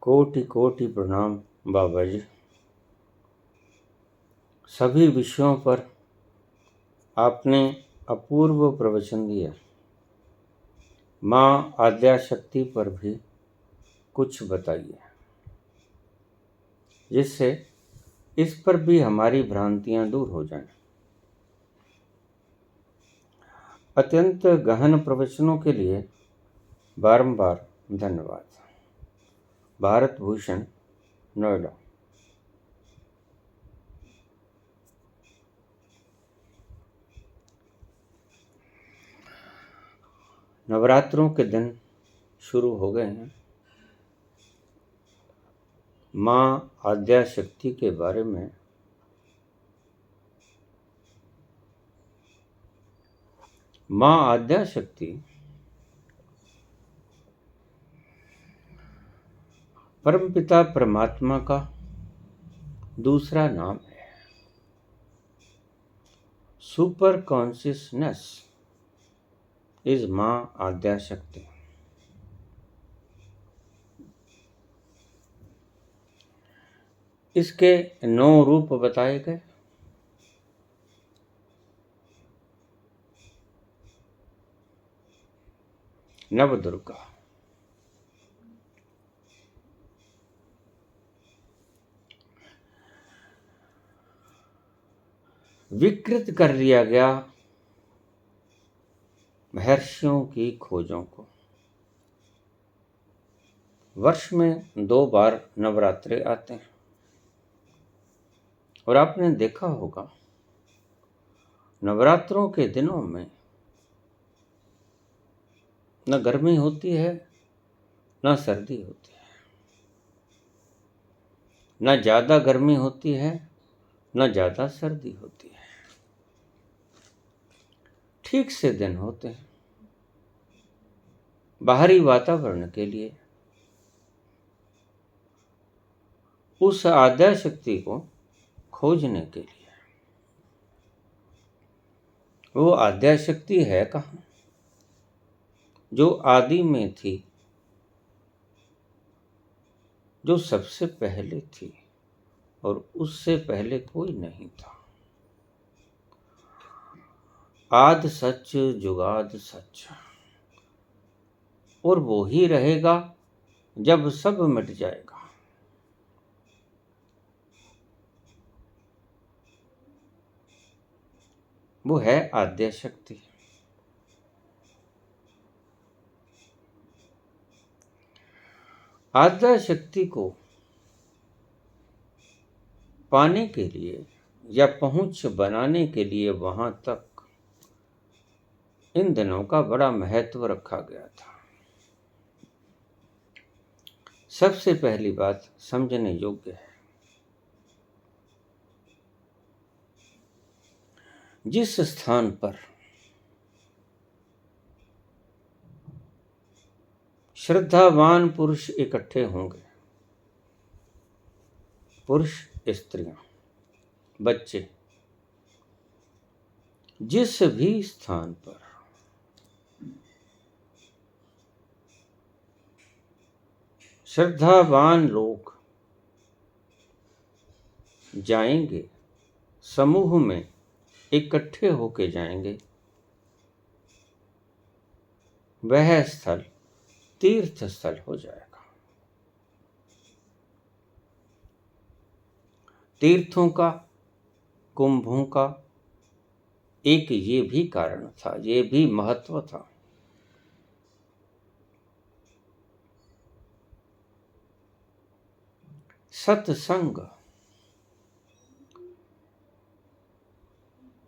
कोटि कोटि प्रणाम बाबा जी। सभी विषयों पर आपने अपूर्व प्रवचन दिया। माँ आद्याशक्ति पर भी कुछ बताइए, जिससे इस पर भी हमारी भ्रांतियां दूर हो जाएं। अत्यंत गहन प्रवचनों के लिए बारंबार धन्यवाद। भारत भूषण, नोएडा। नवरात्रों के दिन शुरू हो गए हैं। माँ आद्याशक्ति के बारे में माँ आद्याशक्ति परमपिता परमात्मा का दूसरा नाम है। सुपर कॉन्शियसनेस इज माँ आद्याशक्ति। इसके 9 रूप बताए गए। नवदुर्गा, विकृत कर लिया गया महर्षियों की खोजों को। वर्ष में 2 बार नवरात्रे आते हैं, और आपने देखा होगा नवरात्रों के दिनों में न गर्मी होती है न सर्दी होती है, न ज़्यादा गर्मी होती है न ज़्यादा सर्दी होती है। ठीक से दिन होते हैं बाहरी वातावरण के लिए उस आद्याशक्ति को खोजने के लिए। वो आद्याशक्ति है कहाँ, जो आदि में थी, जो सबसे पहले थी और उससे पहले कोई नहीं था। आद सच जुगाद सच, और वो ही रहेगा जब सब मिट जाएगा। वो है आद्याशक्ति। आद्याशक्ति को पाने के लिए या पहुंच बनाने के लिए वहां तक इन दिनों का बड़ा महत्व रखा गया था। सबसे पहली बात समझने योग्य है, जिस स्थान पर श्रद्धावान पुरुष इकट्ठे होंगे, पुरुष स्त्रियां बच्चे, जिस भी स्थान पर श्रद्धावान लोग जाएंगे, समूह में इकट्ठे होके जाएंगे, वह स्थल तीर्थ स्थल हो जाएगा। तीर्थों का, कुंभों का एक ये भी कारण था, ये भी महत्व था। सत्संग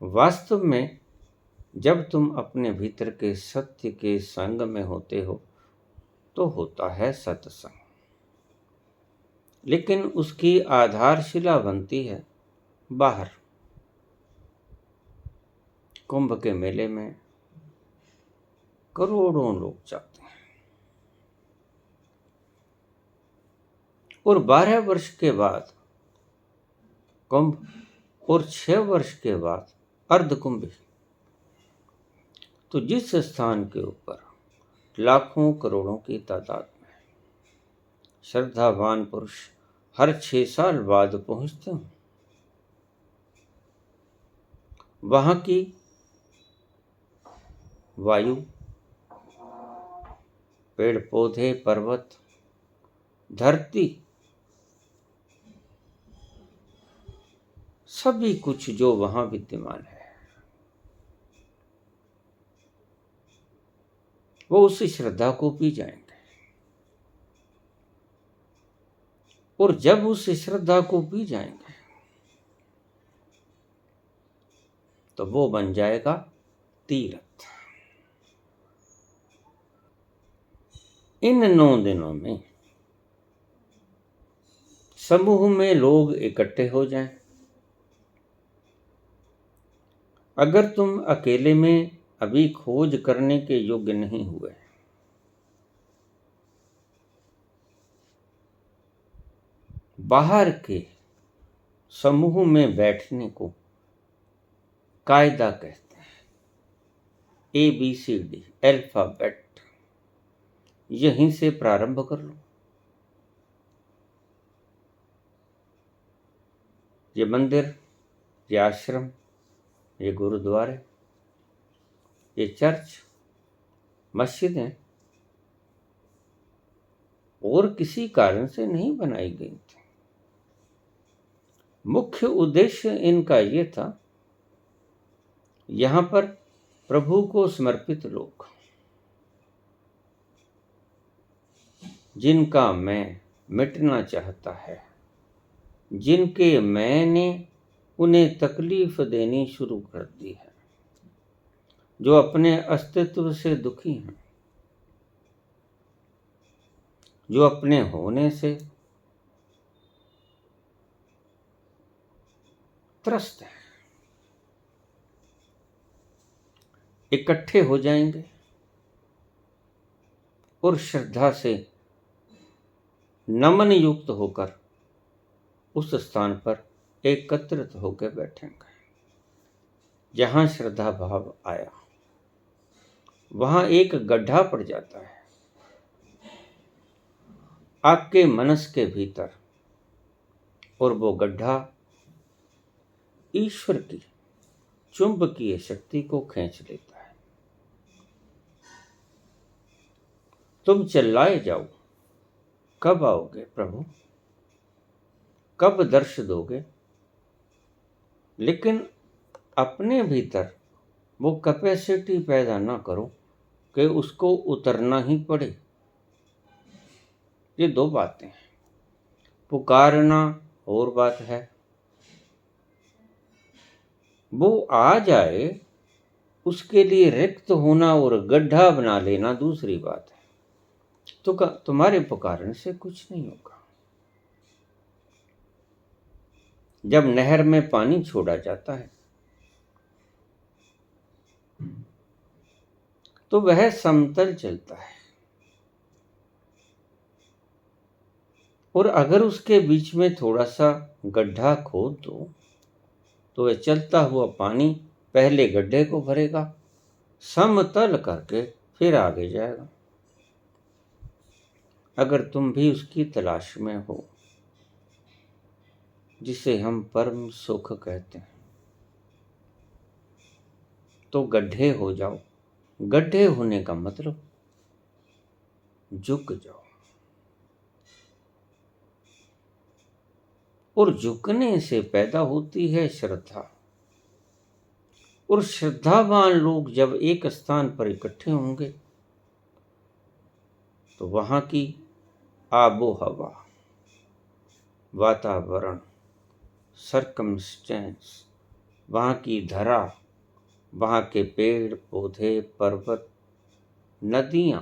वास्तव में जब तुम अपने भीतर के सत्य के संग में होते हो तो होता है सत्संग, लेकिन उसकी आधारशिला बनती है बाहर। कुंभ के मेले में करोड़ों लोग जाते हैं, और 12 वर्ष के बाद कुंभ और 6 वर्ष के बाद अर्धकुंभ। तो जिस स्थान के ऊपर लाखों करोड़ों की तादाद में श्रद्धावान पुरुष हर 6 साल बाद पहुंचते हैं। वहां की वायु, पेड़ पौधे, पर्वत, धरती, सभी कुछ जो वहां विद्यमान है वो उस श्रद्धा को पी जाएंगे। और जब उस श्रद्धा को पी जाएंगे तो वो बन जाएगा तीर्थ। इन 9 दिनों में समूह में लोग इकट्ठे हो जाएं। अगर तुम अकेले में अभी खोज करने के योग्य नहीं हुए, बाहर के समूह में बैठने को कायदा कहते हैं। ABCD अल्फाबेट, यहीं से प्रारंभ कर लो। ये मंदिर, ये आश्रम, ये गुरुद्वारे, ये चर्च, मस्जिदें और किसी कारण से नहीं बनाई गई थी। मुख्य उद्देश्य इनका ये था, यहां पर प्रभु को समर्पित लोग, जिनका मैं मिटना चाहता है, जिनके मैंने उन्हें तकलीफ देनी शुरू कर दी है, जो अपने अस्तित्व से दुखी हैं, जो अपने होने से त्रस्त हैं, इकट्ठे हो जाएंगे और श्रद्धा से नमन युक्त होकर उस स्थान पर एकत्रित होकर बैठेंगे। जहां श्रद्धा भाव आया वहां एक गड्ढा पड़ जाता है आपके मनस के भीतर, और वो गड्ढा ईश्वर की चुंबकीय शक्ति को खींच लेता है। तुम चिल्लाए जाओ, कब आओगे प्रभु, कब दर्श दोगे, लेकिन अपने भीतर वो कैपेसिटी पैदा ना करो कि उसको उतरना ही पड़े। ये 2 बातें हैं। पुकारना और बात है, वो आ जाए उसके लिए रिक्त होना और गड्ढा बना लेना दूसरी बात है। तो तुम्हारे पुकारने से कुछ नहीं होगा। जब नहर में पानी छोड़ा जाता है तो वह समतल चलता है, और अगर उसके बीच में थोड़ा सा गड्ढा खोद दो तो वह चलता हुआ पानी पहले गड्ढे को भरेगा, समतल करके फिर आगे जाएगा। अगर तुम भी उसकी तलाश में हो, जिसे हम परम सुख कहते हैं, तो गड्ढे हो जाओ। गड्ढे होने का मतलब झुक जाओ, और झुकने से पैदा होती है श्रद्धा। और श्रद्धावान लोग जब एक स्थान पर इकट्ठे होंगे तो वहां की आबो हवा, वातावरण, सर्कमस्टेंस, वहां की धरा, वहां के पेड़ पौधे, पर्वत, नदियां,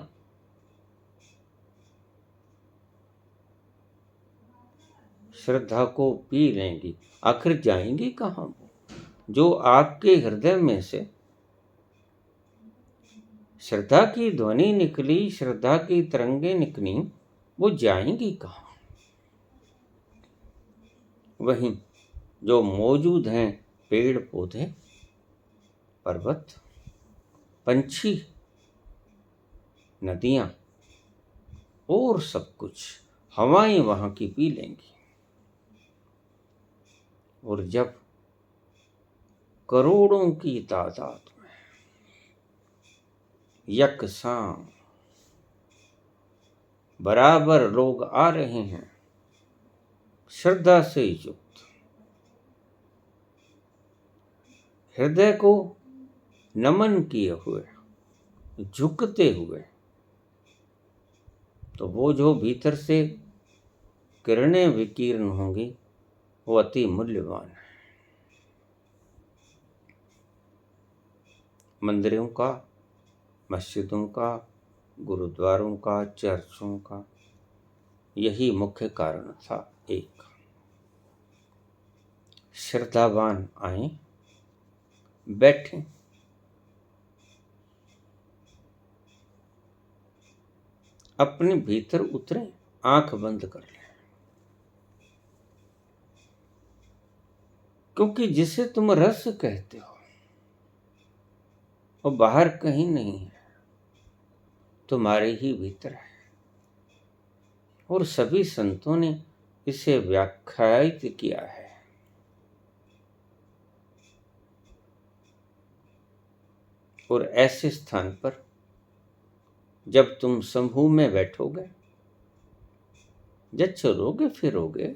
श्रद्धा को पी लेंगी। आखिर जाएंगी कहां वो? जो आपके हृदय में से श्रद्धा की ध्वनि निकली, श्रद्धा की तरंगे निकली, वो जाएंगी कहां? वहीं जो मौजूद हैं पेड़ पौधे, पर्वत, पंछी, नदियां और सब कुछ, हवाएं वहां की पी लेंगी। और जब करोड़ों की तादाद में यकसां बराबर लोग आ रहे हैं, श्रद्धा से युक्त, हृदय को नमन किए हुए, झुकते हुए, तो वो जो भीतर से किरणें विकीर्ण होंगी वो अति मूल्यवान है। मंदिरों का, मस्जिदों का, गुरुद्वारों का, चर्चों का यही मुख्य कारण था। एक, श्रद्धावान आए, बैठे, अपने भीतर उतरे, आंख बंद कर लें, क्योंकि जिसे तुम रस कहते हो वो बाहर कहीं नहीं है, तुम्हारे ही भीतर है। और सभी संतों ने इसे व्याख्यायित किया है। और ऐसे स्थान पर जब तुम समूह में बैठोगे, जब चलोगे फिरोगे,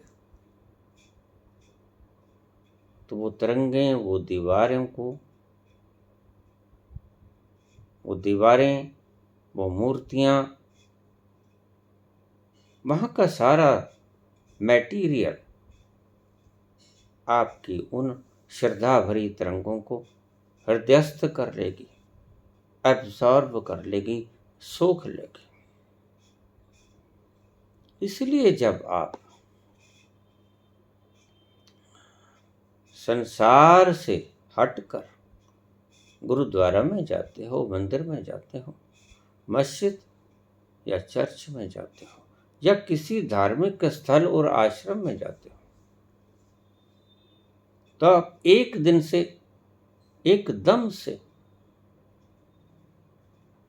तो वो तरंगें, वो दीवारें, वो मूर्तियां, वहां का सारा मैटीरियल आपकी उन श्रद्धा भरी तरंगों को हृदयस्थ कर लेगी, एब्सॉर्ब कर लेगी, सोख लेगी। इसलिए जब आप संसार से हटकर गुरुद्वारा में जाते हो, मंदिर में जाते हो, मस्जिद या चर्च में जाते हो, या किसी धार्मिक स्थल और आश्रम में जाते हो, तो आप एक दिन से, एकदम से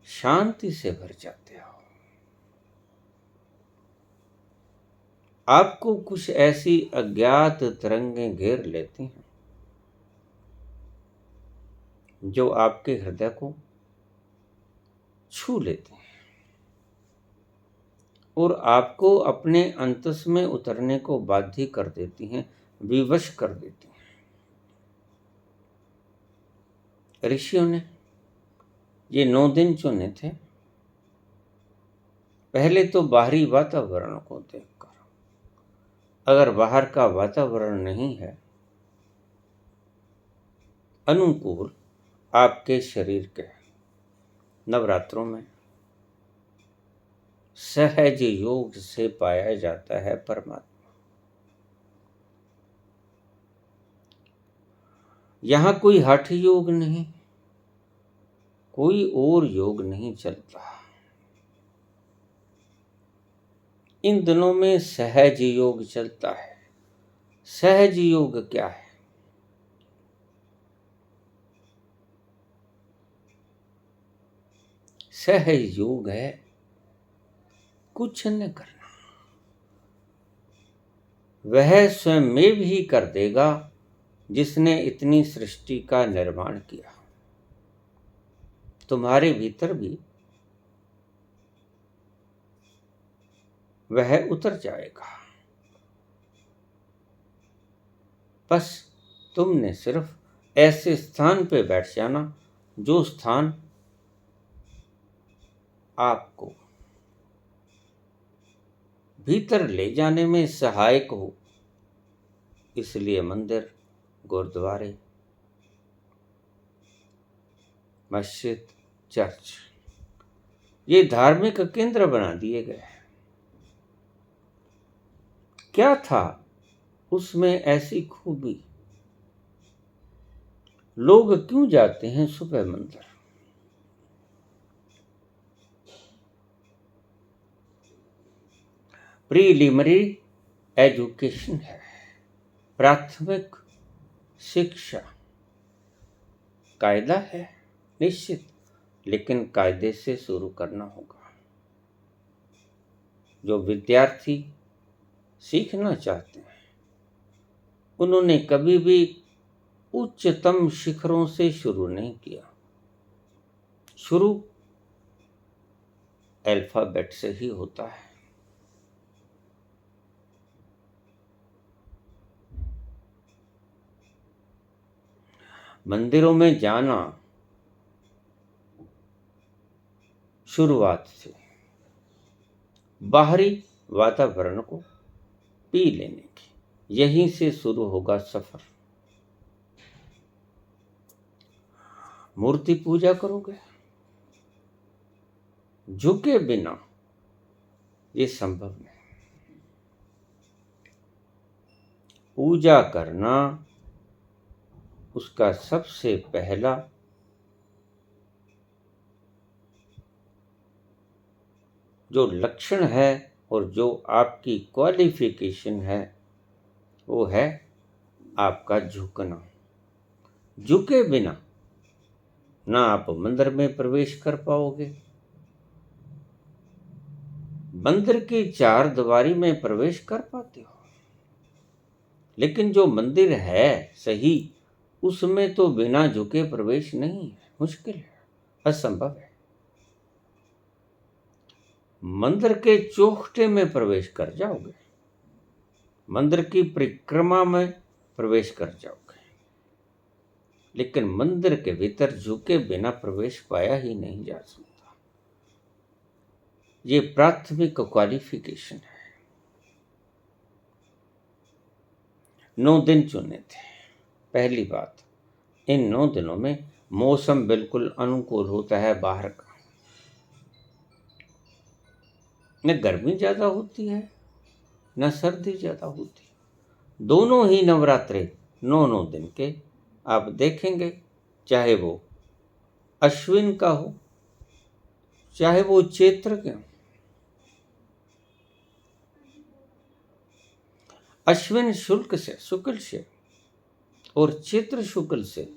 शांति से भर जाते हो। आपको कुछ ऐसी अज्ञात तरंगें घेर लेती हैं जो आपके हृदय को छू लेती हैं और आपको अपने अंतस में उतरने को बाध्य कर देती हैं, विवश कर देती हैं। ऋषियों ने ये 9 दिन चुने थे, पहले तो बाहरी वातावरण को देखकर। अगर बाहर का वातावरण नहीं है अनुकूल आपके शरीर के, नवरात्रों में सहज योग से पाया जाता है परमात्मा। यहां कोई हठ योग नहीं, कोई और योग नहीं चलता। इन दिनों में सहज योग चलता है। सहज योग क्या है? सहज योग है कुछ न करना। वह स्वयं में भी कर देगा जिसने इतनी सृष्टि का निर्माण किया। तुम्हारे भीतर भी वह उतर जाएगा। बस तुमने सिर्फ ऐसे स्थान पे बैठ जाना जो स्थान आपको भीतर ले जाने में सहायक हो। इसलिए मंदिर, गुरुद्वारे, मस्जिद, चर्च ये धार्मिक केंद्र बना दिए गए। क्या था उसमें ऐसी खूबी? लोग क्यों जाते हैं सुबह मंदिर? प्रीलिमिनरी एजुकेशन है, प्राथमिक शिक्षा। कायदा है निश्चित, लेकिन कायदे से शुरू करना होगा। जो विद्यार्थी सीखना चाहते हैं, उन्होंने कभी भी उच्चतम शिखरों से शुरू नहीं किया। शुरू अल्फाबेट से ही होता है। मंदिरों में जाना शुरुआत से बाहरी वातावरण को पी लेने की, यहीं से शुरू होगा सफर। मूर्ति पूजा करोगे, झुके बिना ये संभव नहीं। पूजा करना उसका सबसे पहला जो लक्षण है और जो आपकी क्वालिफिकेशन है वो है आपका झुकना। झुके बिना ना आप मंदिर में प्रवेश कर पाओगे। मंदिर की चार दीवारी में प्रवेश कर पाते हो, लेकिन जो मंदिर है सही उसमें तो बिना झुके प्रवेश नहीं है, मुश्किल है, असंभव है। मंदिर के चौखटे में प्रवेश कर जाओगे, मंदिर की परिक्रमा में प्रवेश कर जाओगे, लेकिन मंदिर के भीतर झुके बिना प्रवेश पाया ही नहीं जा सकता। ये प्राथमिक क्वालिफिकेशन है। 9 दिन चुने थे। पहली बात, इन 9 दिनों में मौसम बिल्कुल अनुकूल होता है बाहर का, न गर्मी ज्यादा होती है न सर्दी ज्यादा होती है। दोनों ही नवरात्रे 9 दिन के आप देखेंगे, चाहे वो अश्विन का हो चाहे वो चैत्र के हो। अश्विन शुक्ल से और चैत्र शुक्ल से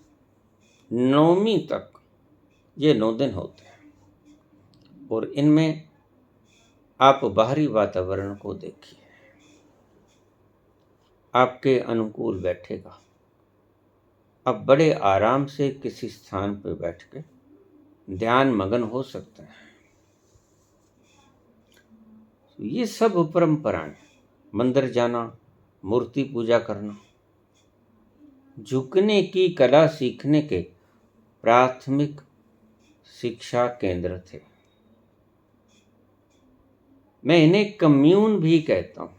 नवमी तक ये 9 दिन होते हैं, और इनमें आप बाहरी वातावरण को देखिए, आपके अनुकूल बैठेगा। आप बड़े आराम से किसी स्थान पर बैठ के ध्यान मगन हो सकते हैं। ये सब परंपराएं, मंदिर जाना, मूर्ति पूजा करना, झुकने की कला सीखने के प्राथमिक शिक्षा केंद्र थे। मैं इन्हें कम्यून भी कहता हूँ,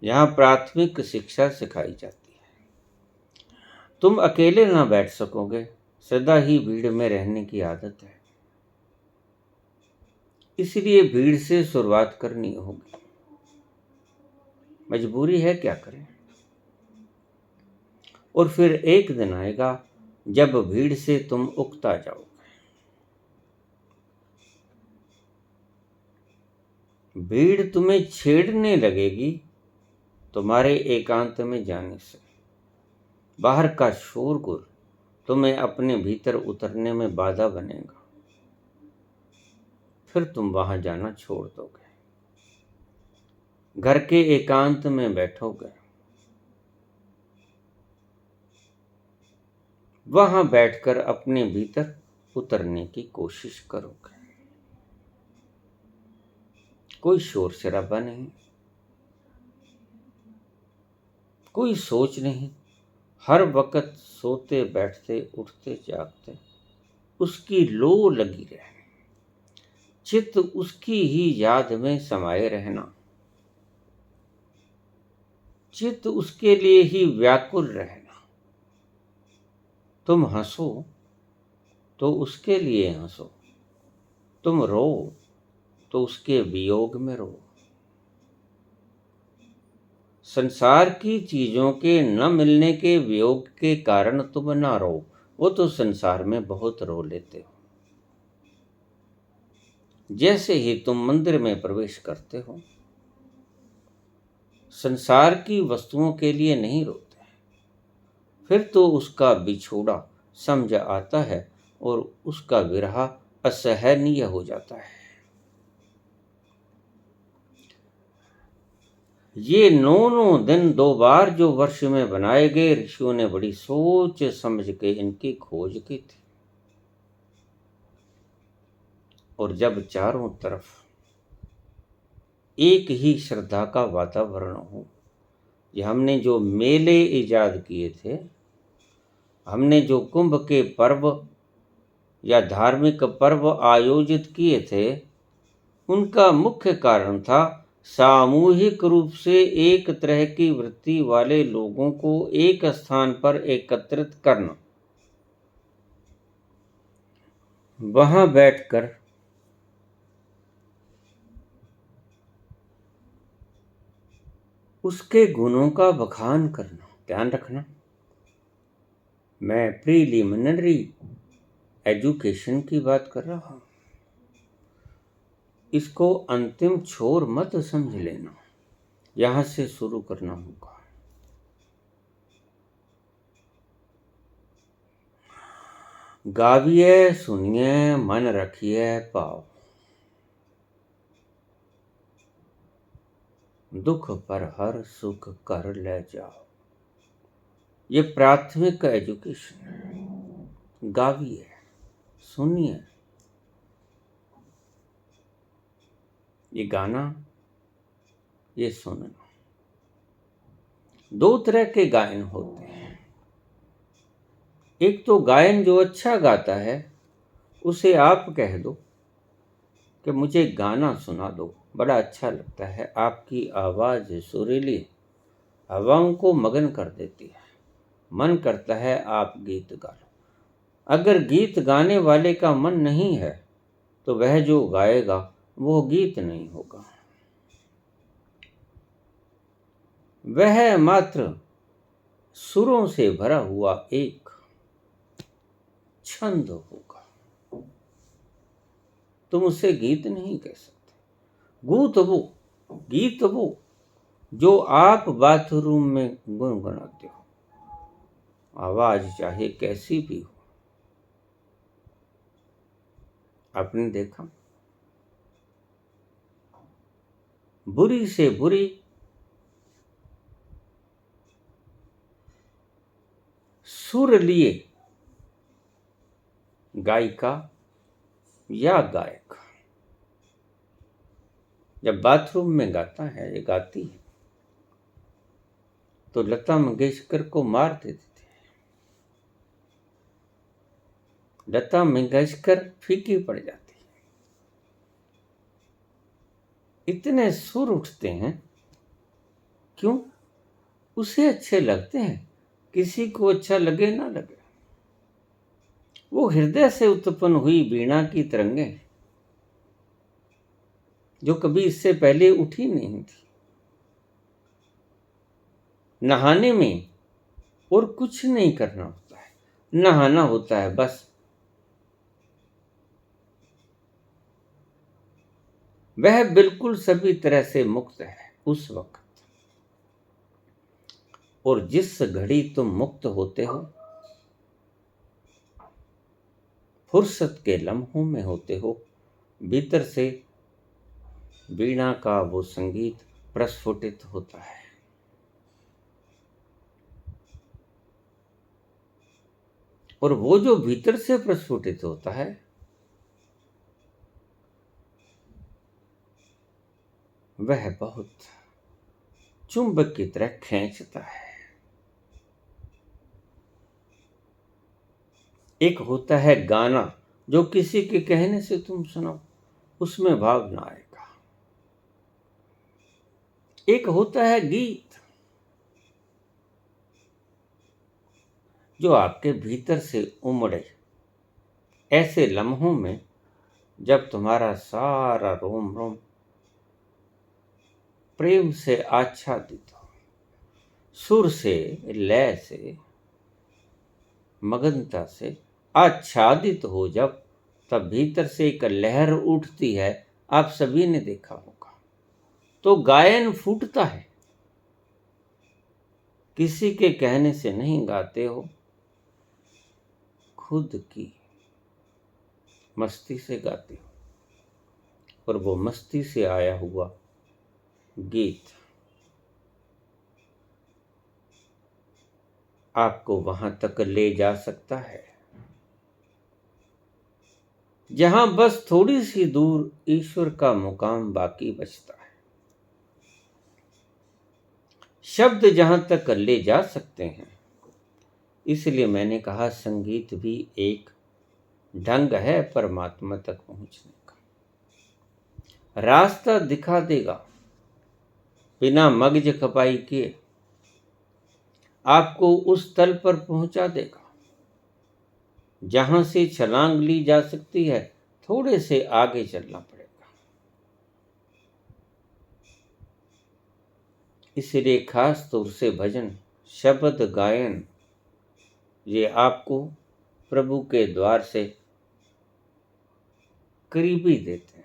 यहाँ प्राथमिक शिक्षा सिखाई जाती है। तुम अकेले ना बैठ सकोगे, सदा ही भीड़ में रहने की आदत है, इसलिए भीड़ से शुरुआत करनी होगी। मजबूरी है, क्या करें। और फिर एक दिन आएगा जब भीड़ से तुम उकता जाओगे। भीड़ तुम्हें छेड़ने लगेगी तुम्हारे एकांत में जाने से। बाहर का शोरगुल तुम्हें अपने भीतर उतरने में बाधा बनेगा, फिर तुम वहां जाना छोड़ दोगे। घर के एकांत में बैठोगे, वहां बैठकर अपने भीतर उतरने की कोशिश करोगे। कोई शोर शराबा नहीं, कोई सोच नहीं, हर वक्त सोते बैठते उठते जागते उसकी लो लगी रहनी, चित्त उसकी ही याद में समाये रहना, चित्त उसके लिए ही व्याकुल रहना। तुम हंसो तो उसके लिए हंसो, तुम रो तो उसके वियोग में रो। संसार की चीजों के न मिलने के वियोग के कारण तुम ना रो, वो तो संसार में बहुत रो लेते हो। जैसे ही तुम मंदिर में प्रवेश करते हो, संसार की वस्तुओं के लिए नहीं रोते, फिर तो उसका बिछोड़ा समझ आता है और उसका विरह असहनीय हो जाता है। ये 9 दिन 2 बार जो वर्ष में बनाए गए, ऋषियों ने बड़ी सोच समझ के इनकी खोज की थी। और जब चारों तरफ एक ही श्रद्धा का वातावरण हो, ये हमने जो मेले इजाद किए थे, हमने जो कुंभ के पर्व या धार्मिक पर्व आयोजित किए थे, उनका मुख्य कारण था सामूहिक रूप से एक तरह की वृत्ति वाले लोगों को एक स्थान पर एकत्रित करना, वहां बैठकर उसके गुणों का बखान करना। ध्यान रखना, मैं प्रीलिमिनरी एजुकेशन की बात कर रहा हूं, इसको अंतिम छोर मत समझ लेना, यहां से शुरू करना होगा। गाविए सुनिए मन रखिए पाओ, दुख पर हर सुख कर ले जाओ। ये प्राथमिक एजुकेशन है। गाविए, सुनिए, ये गाना, ये सुनना। 2 तरह के गायन होते हैं। एक तो गायन जो अच्छा गाता है उसे आप कह दो कि मुझे गाना सुना दो, बड़ा अच्छा लगता है, आपकी आवाज सुरीली हवाओं को मगन कर देती है, मन करता है आप गीत गा लो। अगर गीत गाने वाले का मन नहीं है तो वह जो गाएगा वो गीत नहीं होगा, वह मात्र सुरों से भरा हुआ एक छंद होगा। तुम उसे गीत नहीं कह सकते। गीत वो जो आप बाथरूम में गुनगुनाते हो, आवाज चाहे कैसी भी हो। आपने देखा, बुरी से बुरी सुर लिए गायिका या गायक जब बाथरूम में गाता है या गाती है तो लता मंगेशकर को मार देते थे। लता मंगेशकर फीकी पड़ जाती है, इतने सुर उठते हैं। क्यों? उसे अच्छे लगते हैं, किसी को अच्छा लगे ना लगे। वो हृदय से उत्पन्न हुई वीणा की तरंगें जो कभी इससे पहले उठी नहीं थी। नहाने में और कुछ नहीं करना होता है, नहाना होता है बस। वह बिल्कुल सभी तरह से मुक्त है उस वक्त। और जिस घड़ी तुम मुक्त होते हो, फुर्सत के लम्हों में होते हो, भीतर से वीणा का वो संगीत प्रस्फुटित होता है। और वो जो भीतर से प्रस्फुटित होता है वह बहुत चुंबक की तरह खींचता है। एक होता है गाना जो किसी के कहने से तुम सुनो, उसमें भाव ना आएगा। एक होता है गीत जो आपके भीतर से उमड़े, ऐसे लम्हों में जब तुम्हारा सारा रोम रोम प्रेम से आच्छादित हो, सुर से, लय से, मगनता से आच्छादित हो, जब तब भीतर से एक लहर उठती है। आप सभी ने देखा होगा। तो गायन फूटता है, किसी के कहने से नहीं गाते हो, खुद की मस्ती से गाते हो। और वो मस्ती से आया हुआ गीत आपको वहां तक ले जा सकता है जहां बस थोड़ी सी दूर ईश्वर का मुकाम बाकी बचता है। शब्द जहां तक ले जा सकते हैं। इसलिए मैंने कहा संगीत भी एक ढंग है परमात्मा तक पहुंचने का। रास्ता दिखा देगा, बिना मगज खपाई किए आपको उस तल पर पहुंचा देगा जहां से छलांग ली जा सकती है। थोड़े से आगे चलना पड़ेगा। इसलिए खास तौर से भजन, शब्द, गायन ये आपको प्रभु के द्वार से करीबी देते हैं,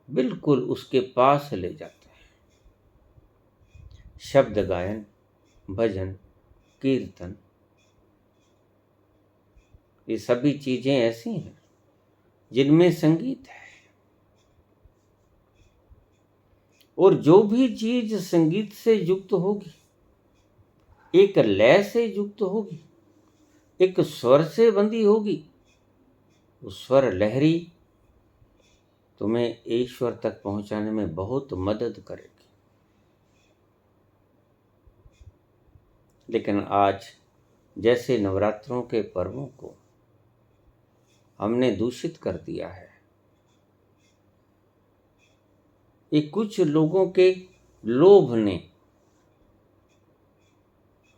बिल्कुल उसके पास ले जाते हैं। शब्द गायन, भजन, कीर्तन ये सभी चीजें ऐसी हैं जिनमें संगीत है। और जो भी चीज संगीत से युक्त होगी, एक लय से युक्त होगी, एक स्वर से बंधी होगी, वो स्वर लहरी तुम्हें ईश्वर तक पहुंचाने में बहुत मदद करेगी। लेकिन आज जैसे नवरात्रों के पर्वों को हमने दूषित कर दिया है, ये कुछ लोगों के लोभ ने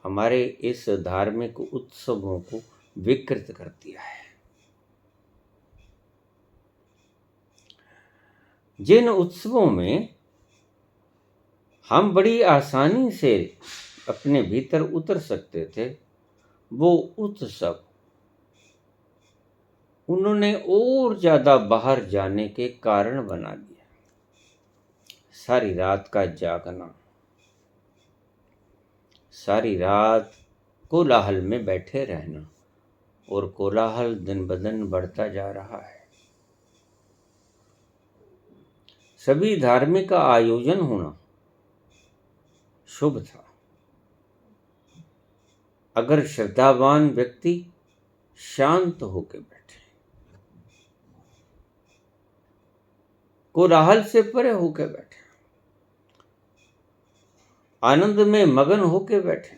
हमारे इस धार्मिक उत्सवों को विकृत कर दिया है। जिन उत्सवों में हम बड़ी आसानी से अपने भीतर उतर सकते थे, वो उत्सव उन्होंने और ज्यादा बाहर जाने के कारण बना दिया। सारी रात का जागना, सारी रात कोलाहल में बैठे रहना, और कोलाहल दिन ब दिन बढ़ता जा रहा है। सभी धार्मिक आयोजन होना शुभ था अगर श्रद्धावान व्यक्ति शांत होकर बैठे, कोलाहल से परे होकर बैठे, आनंद में मगन होकर बैठे।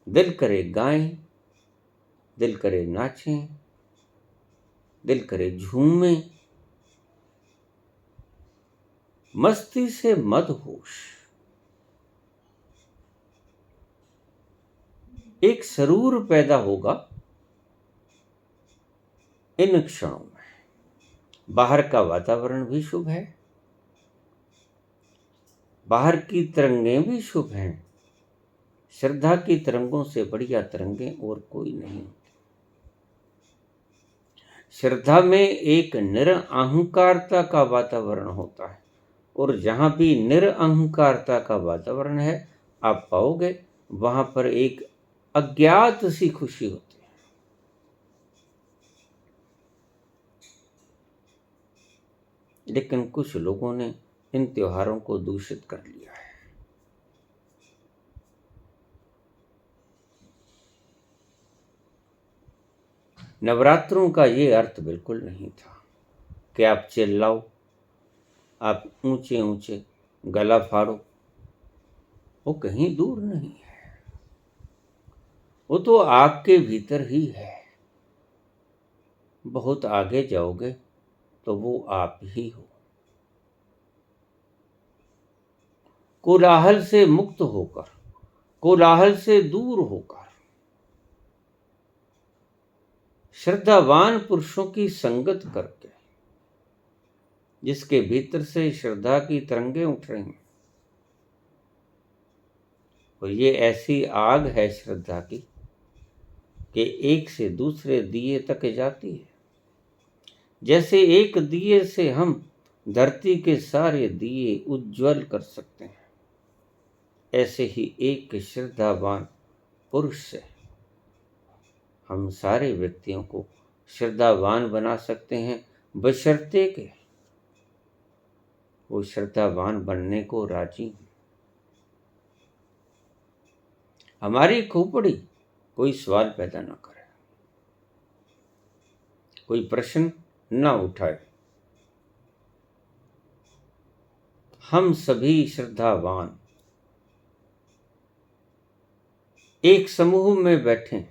दिल करे गाएं, दिल करे नाचें, दिल करे झूमें, मस्ती से मदहोश एक सरूर पैदा होगा इन क्षणों में। बाहर का वातावरण भी शुभ है, बाहर की तरंगें भी शुभ हैं। श्रद्धा की तरंगों से बढ़िया तरंगें और कोई नहीं होती। श्रद्धा में एक निरअहंकारता का वातावरण होता है, और जहां भी निरअहंकारता का वातावरण है, आप पाओगे वहां पर एक अज्ञात सी खुशी होती है। लेकिन कुछ लोगों ने इन त्योहारों को दूषित कर लिया है। नवरात्रों का ये अर्थ बिल्कुल नहीं था कि आप चिल्लाओ, आप ऊंचे ऊंचे गला फाड़ो। वो कहीं दूर नहीं है, वो तो आपके भीतर ही है। बहुत आगे जाओगे तो वो आप ही हो। कोलाहल से मुक्त होकर, कोलाहल से दूर होकर, श्रद्धावान पुरुषों की संगत करके, जिसके भीतर से श्रद्धा की तरंगें उठ रही हैं, और ये ऐसी आग है श्रद्धा की कि एक से दूसरे दिए तक जाती है। जैसे एक दिए से हम धरती के सारे दिए उज्जवल कर सकते हैं, ऐसे ही एक श्रद्धावान पुरुष से हम सारे व्यक्तियों को श्रद्धावान बना सकते हैं, बशर्ते के वो श्रद्धावान बनने को राजी हैं। हमारी खोपड़ी कोई सवाल पैदा न करे, कोई प्रश्न न उठाए। हम सभी श्रद्धावान एक समूह में बैठे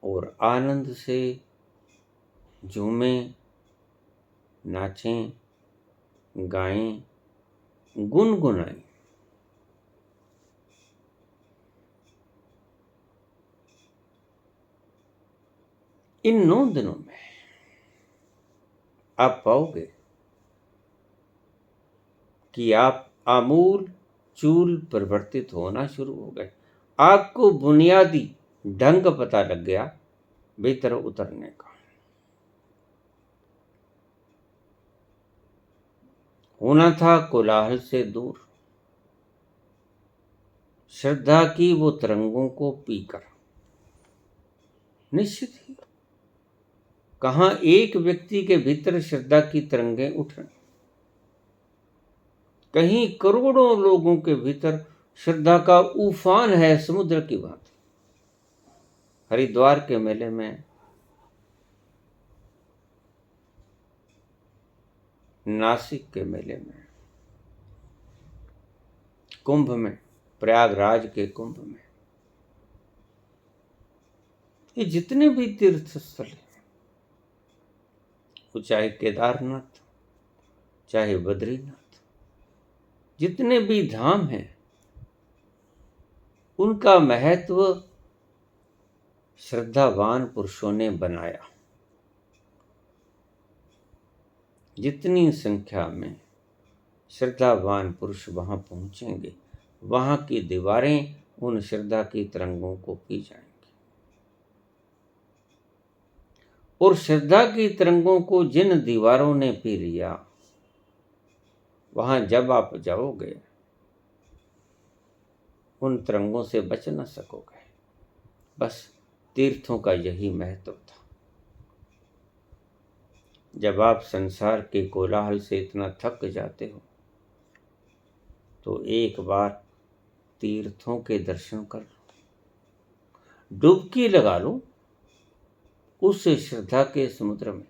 और आनंद से झूमें, नाचें, गाएं, गुनगुनाएं। इन 9 दिनों में आप पाओगे कि आप आमूल चूल परिवर्तित होना शुरू हो गए। आपको बुनियादी ढंग पता लग गया भीतर उतरने का। होना था कोलाहल से दूर, श्रद्धा की वो तरंगों को पीकर। निश्चित ही कहां एक व्यक्ति के भीतर श्रद्धा की तरंगें उठ रही, कहीं करोड़ों लोगों के भीतर श्रद्धा का उफान है समुद्र की भांति। हरिद्वार के मेले में, नासिक के मेले में, कुंभ में, प्रयागराज के कुंभ में, ये जितने भी तीर्थ स्थल हैं, वो चाहे केदारनाथ, चाहे बद्रीनाथ, जितने भी धाम हैं, उनका महत्व श्रद्धावान पुरुषों ने बनाया। जितनी संख्या में श्रद्धावान पुरुष वहां पहुंचेंगे, वहां की दीवारें उन श्रद्धा की तरंगों को पी जाएंगी। और श्रद्धा की तरंगों को जिन दीवारों ने पी लिया, वहां जब आप जाओगे उन तरंगों से बच न सकोगे। बस तीर्थों का यही महत्व था। जब आप संसार के कोलाहल से इतना थक जाते हो, तो एक बार तीर्थों के दर्शन कर लो, डुबकी लगा लो उस श्रद्धा के समुद्र में,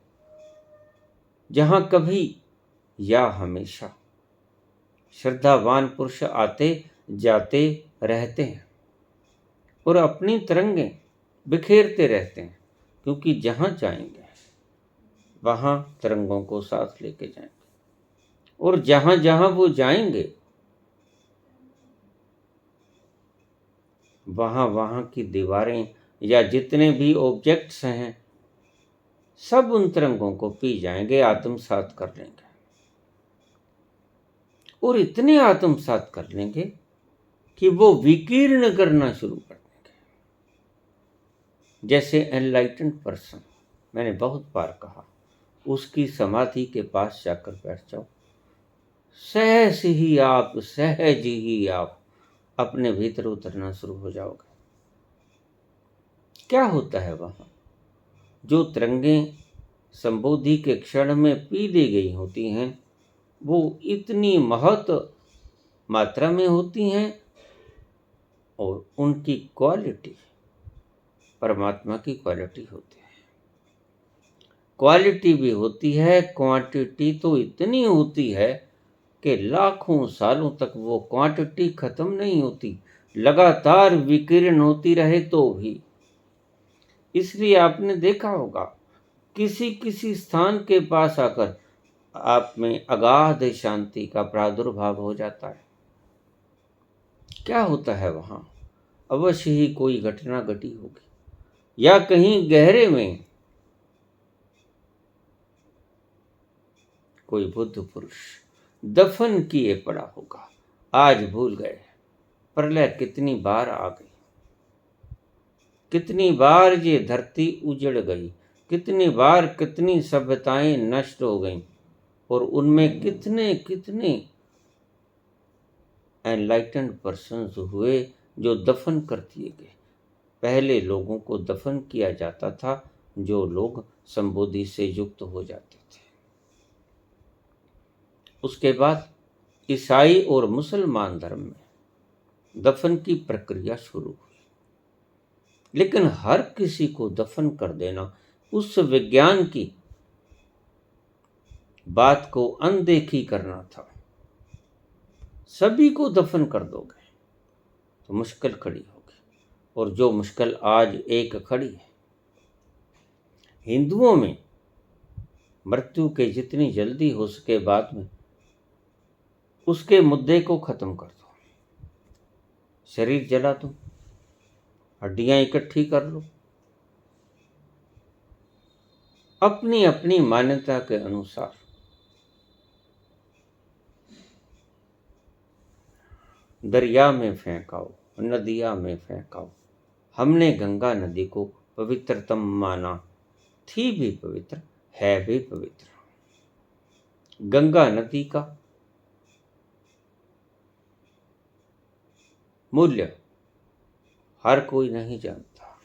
जहां कभी या हमेशा श्रद्धावान पुरुष आते जाते रहते हैं और अपनी तरंगें बिखेरते रहते हैं, क्योंकि जहां जाएंगे वहां तरंगों को साथ लेके जाएंगे। और जहां जहां वो जाएंगे, वहां वहां की दीवारें या जितने भी ऑब्जेक्ट्स हैं, सब उन तरंगों को पी जाएंगे, आत्मसात कर लेंगे। और इतने आत्मसात कर लेंगे कि वो विकीर्ण करना शुरू कर देंगे। जैसे एनलाइटेंड पर्सन, मैंने बहुत बार कहा, उसकी समाधि के पास जाकर बैठ जाओ, सहज ही आप अपने भीतर उतरना शुरू हो जाओगे। क्या होता है वहां? जो तरंगें संबोधि के क्षण में पी ली गई होती हैं, वो इतनी महत मात्रा में होती हैं और उनकी क्वालिटी परमात्मा की क्वालिटी होती है। क्वालिटी भी होती है, क्वांटिटी तो इतनी होती है कि लाखों सालों तक वो क्वांटिटी खत्म नहीं होती, लगातार विकिरण होती रहे तो भी। इसलिए आपने देखा होगा, किसी किसी स्थान के पास आकर आप में अगाध शांति का प्रादुर्भाव हो जाता है। क्या होता है वहां? अवश्य ही कोई घटना घटी होगी, या कहीं गहरे में कोई बुद्ध पुरुष दफन किए पड़ा होगा। आज भूल गए, प्रलय कितनी बार आ गई, कितनी बार ये धरती उजड़ गई, कितनी बार कितनी सभ्यताएं नष्ट हो गईं, और उनमें कितने कितने एनलाइटेंड पर्सन्स हुए जो दफन कर दिए गए। पहले लोगों को दफन किया जाता था जो लोग संबोधि से युक्त हो जाते थे। उसके बाद ईसाई और मुसलमान धर्म में दफन की प्रक्रिया शुरू हुई, लेकिन हर किसी को दफन कर देना उस विज्ञान की बात को अनदेखी करना था। सभी को दफन कर दोगे तो मुश्किल खड़ी होगी, और जो मुश्किल आज एक खड़ी है। हिंदुओं में मृत्यु के जितनी जल्दी हो सके बाद में उसके मुद्दे को खत्म कर दो। शरीर जला दो, हड्डियां इकट्ठी कर लो, अपनी अपनी मान्यता के अनुसार। दरिया में फेंकाओ, नदिया में फेंकाओ। हमने गंगा नदी को पवित्रतम माना, थी भी पवित्र, है भी पवित्र। गंगा नदी का मूल्य हर कोई नहीं जानता।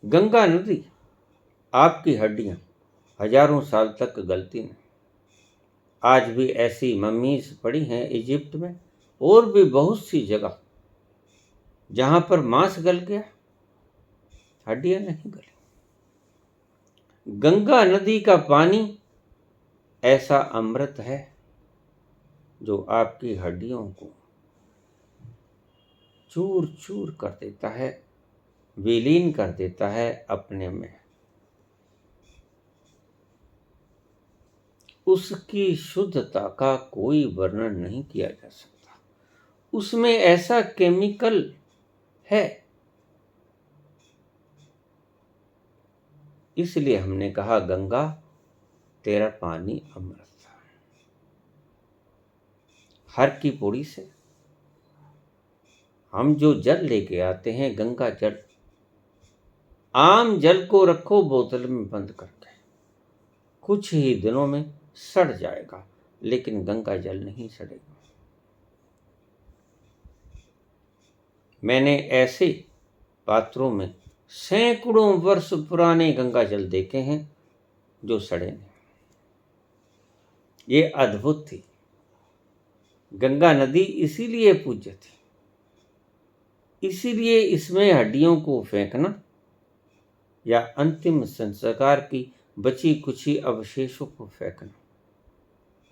गंगा नदी आपकी हड्डियां हजारों साल तक गलती नहीं। आज भी ऐसी मम्मीज पड़ी हैं इजिप्ट में और भी बहुत सी जगह जहां पर मांस गल गया, हड्डियां नहीं गली। गंगा नदी का पानी ऐसा अमृत है जो आपकी हड्डियों को चूर चूर कर देता है, विलीन कर देता है अपने में। उसकी शुद्धता का कोई वर्णन नहीं किया जा सकता। उसमें ऐसा केमिकल है, इसलिए हमने कहा गंगा तेरा पानी अमृत। हर की पौड़ी से हम जो जल लेके आते हैं, गंगा जल, आम जल को रखो बोतल में बंद करके, कुछ ही दिनों में सड़ जाएगा, लेकिन गंगा जल नहीं सड़ेगा। मैंने ऐसे पात्रों में सैकड़ों वर्ष पुराने गंगा जल देखे हैं जो सड़े नहीं। ये अद्भुत थी। गंगा नदी इसीलिए पूज्य थी, इसीलिए इसमें हड्डियों को फेंकना या अंतिम संस्कार की बची कुची अवशेषों को फेंकना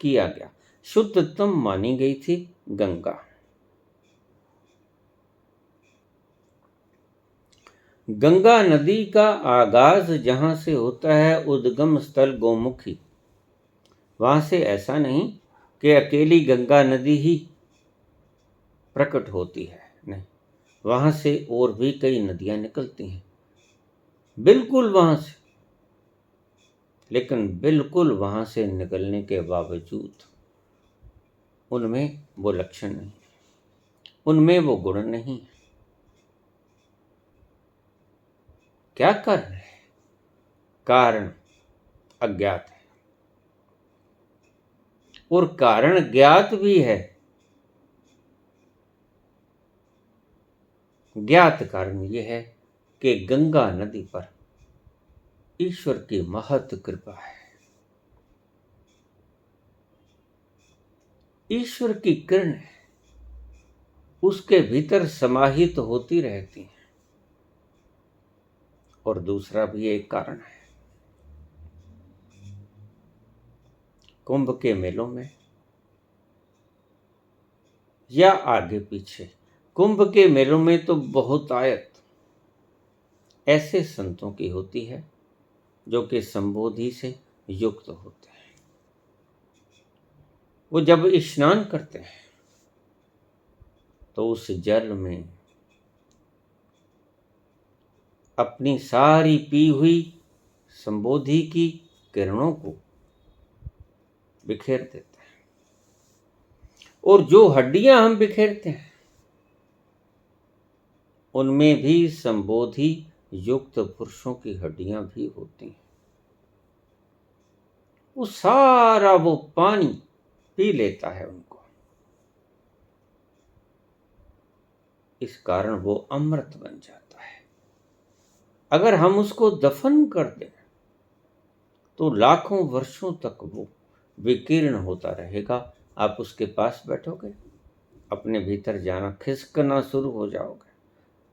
किया गया। शुद्धतम मानी गई थी गंगा। गंगा नदी का आगाज जहां से होता है, उद्गम स्थल गौमुखी, वहां से ऐसा नहीं कि अकेली गंगा नदी ही प्रकट होती है, नहीं, वहां से और भी कई नदियां निकलती हैं, बिल्कुल वहां से। लेकिन बिल्कुल वहां से निकलने के बावजूद उनमें वो लक्षण नहीं, उनमें वो गुण नहीं। क्या कारण है? कारण अज्ञात है, और कारण ज्ञात भी है। ज्ञात कारण यह है कि गंगा नदी पर ईश्वर की महत कृपा है। ईश्वर की किरण है, उसके भीतर समाहित होती रहती है। और दूसरा भी एक कारण है। कुंभ के मेलों में या आगे पीछे, कुंभ के मेलों में तो बहुतायत ऐसे संतों की होती है जो कि संबोधि से युक्त होते हैं। वो जब स्नान करते हैं तो उस जल में अपनी सारी पी हुई संबोधि की किरणों को बिखेर देते हैं, और जो हड्डियां हम बिखेरते हैं उनमें भी संबोधि युक्त पुरुषों की हड्डियां भी होती हैं। वो सारा वो पानी पी लेता है उनको, इस कारण वो अमृत बन जाता है। अगर हम उसको दफन कर दें तो लाखों वर्षों तक वो विकीर्ण होता रहेगा। आप उसके पास बैठोगे, अपने भीतर जाना खिसकना शुरू हो जाओगे।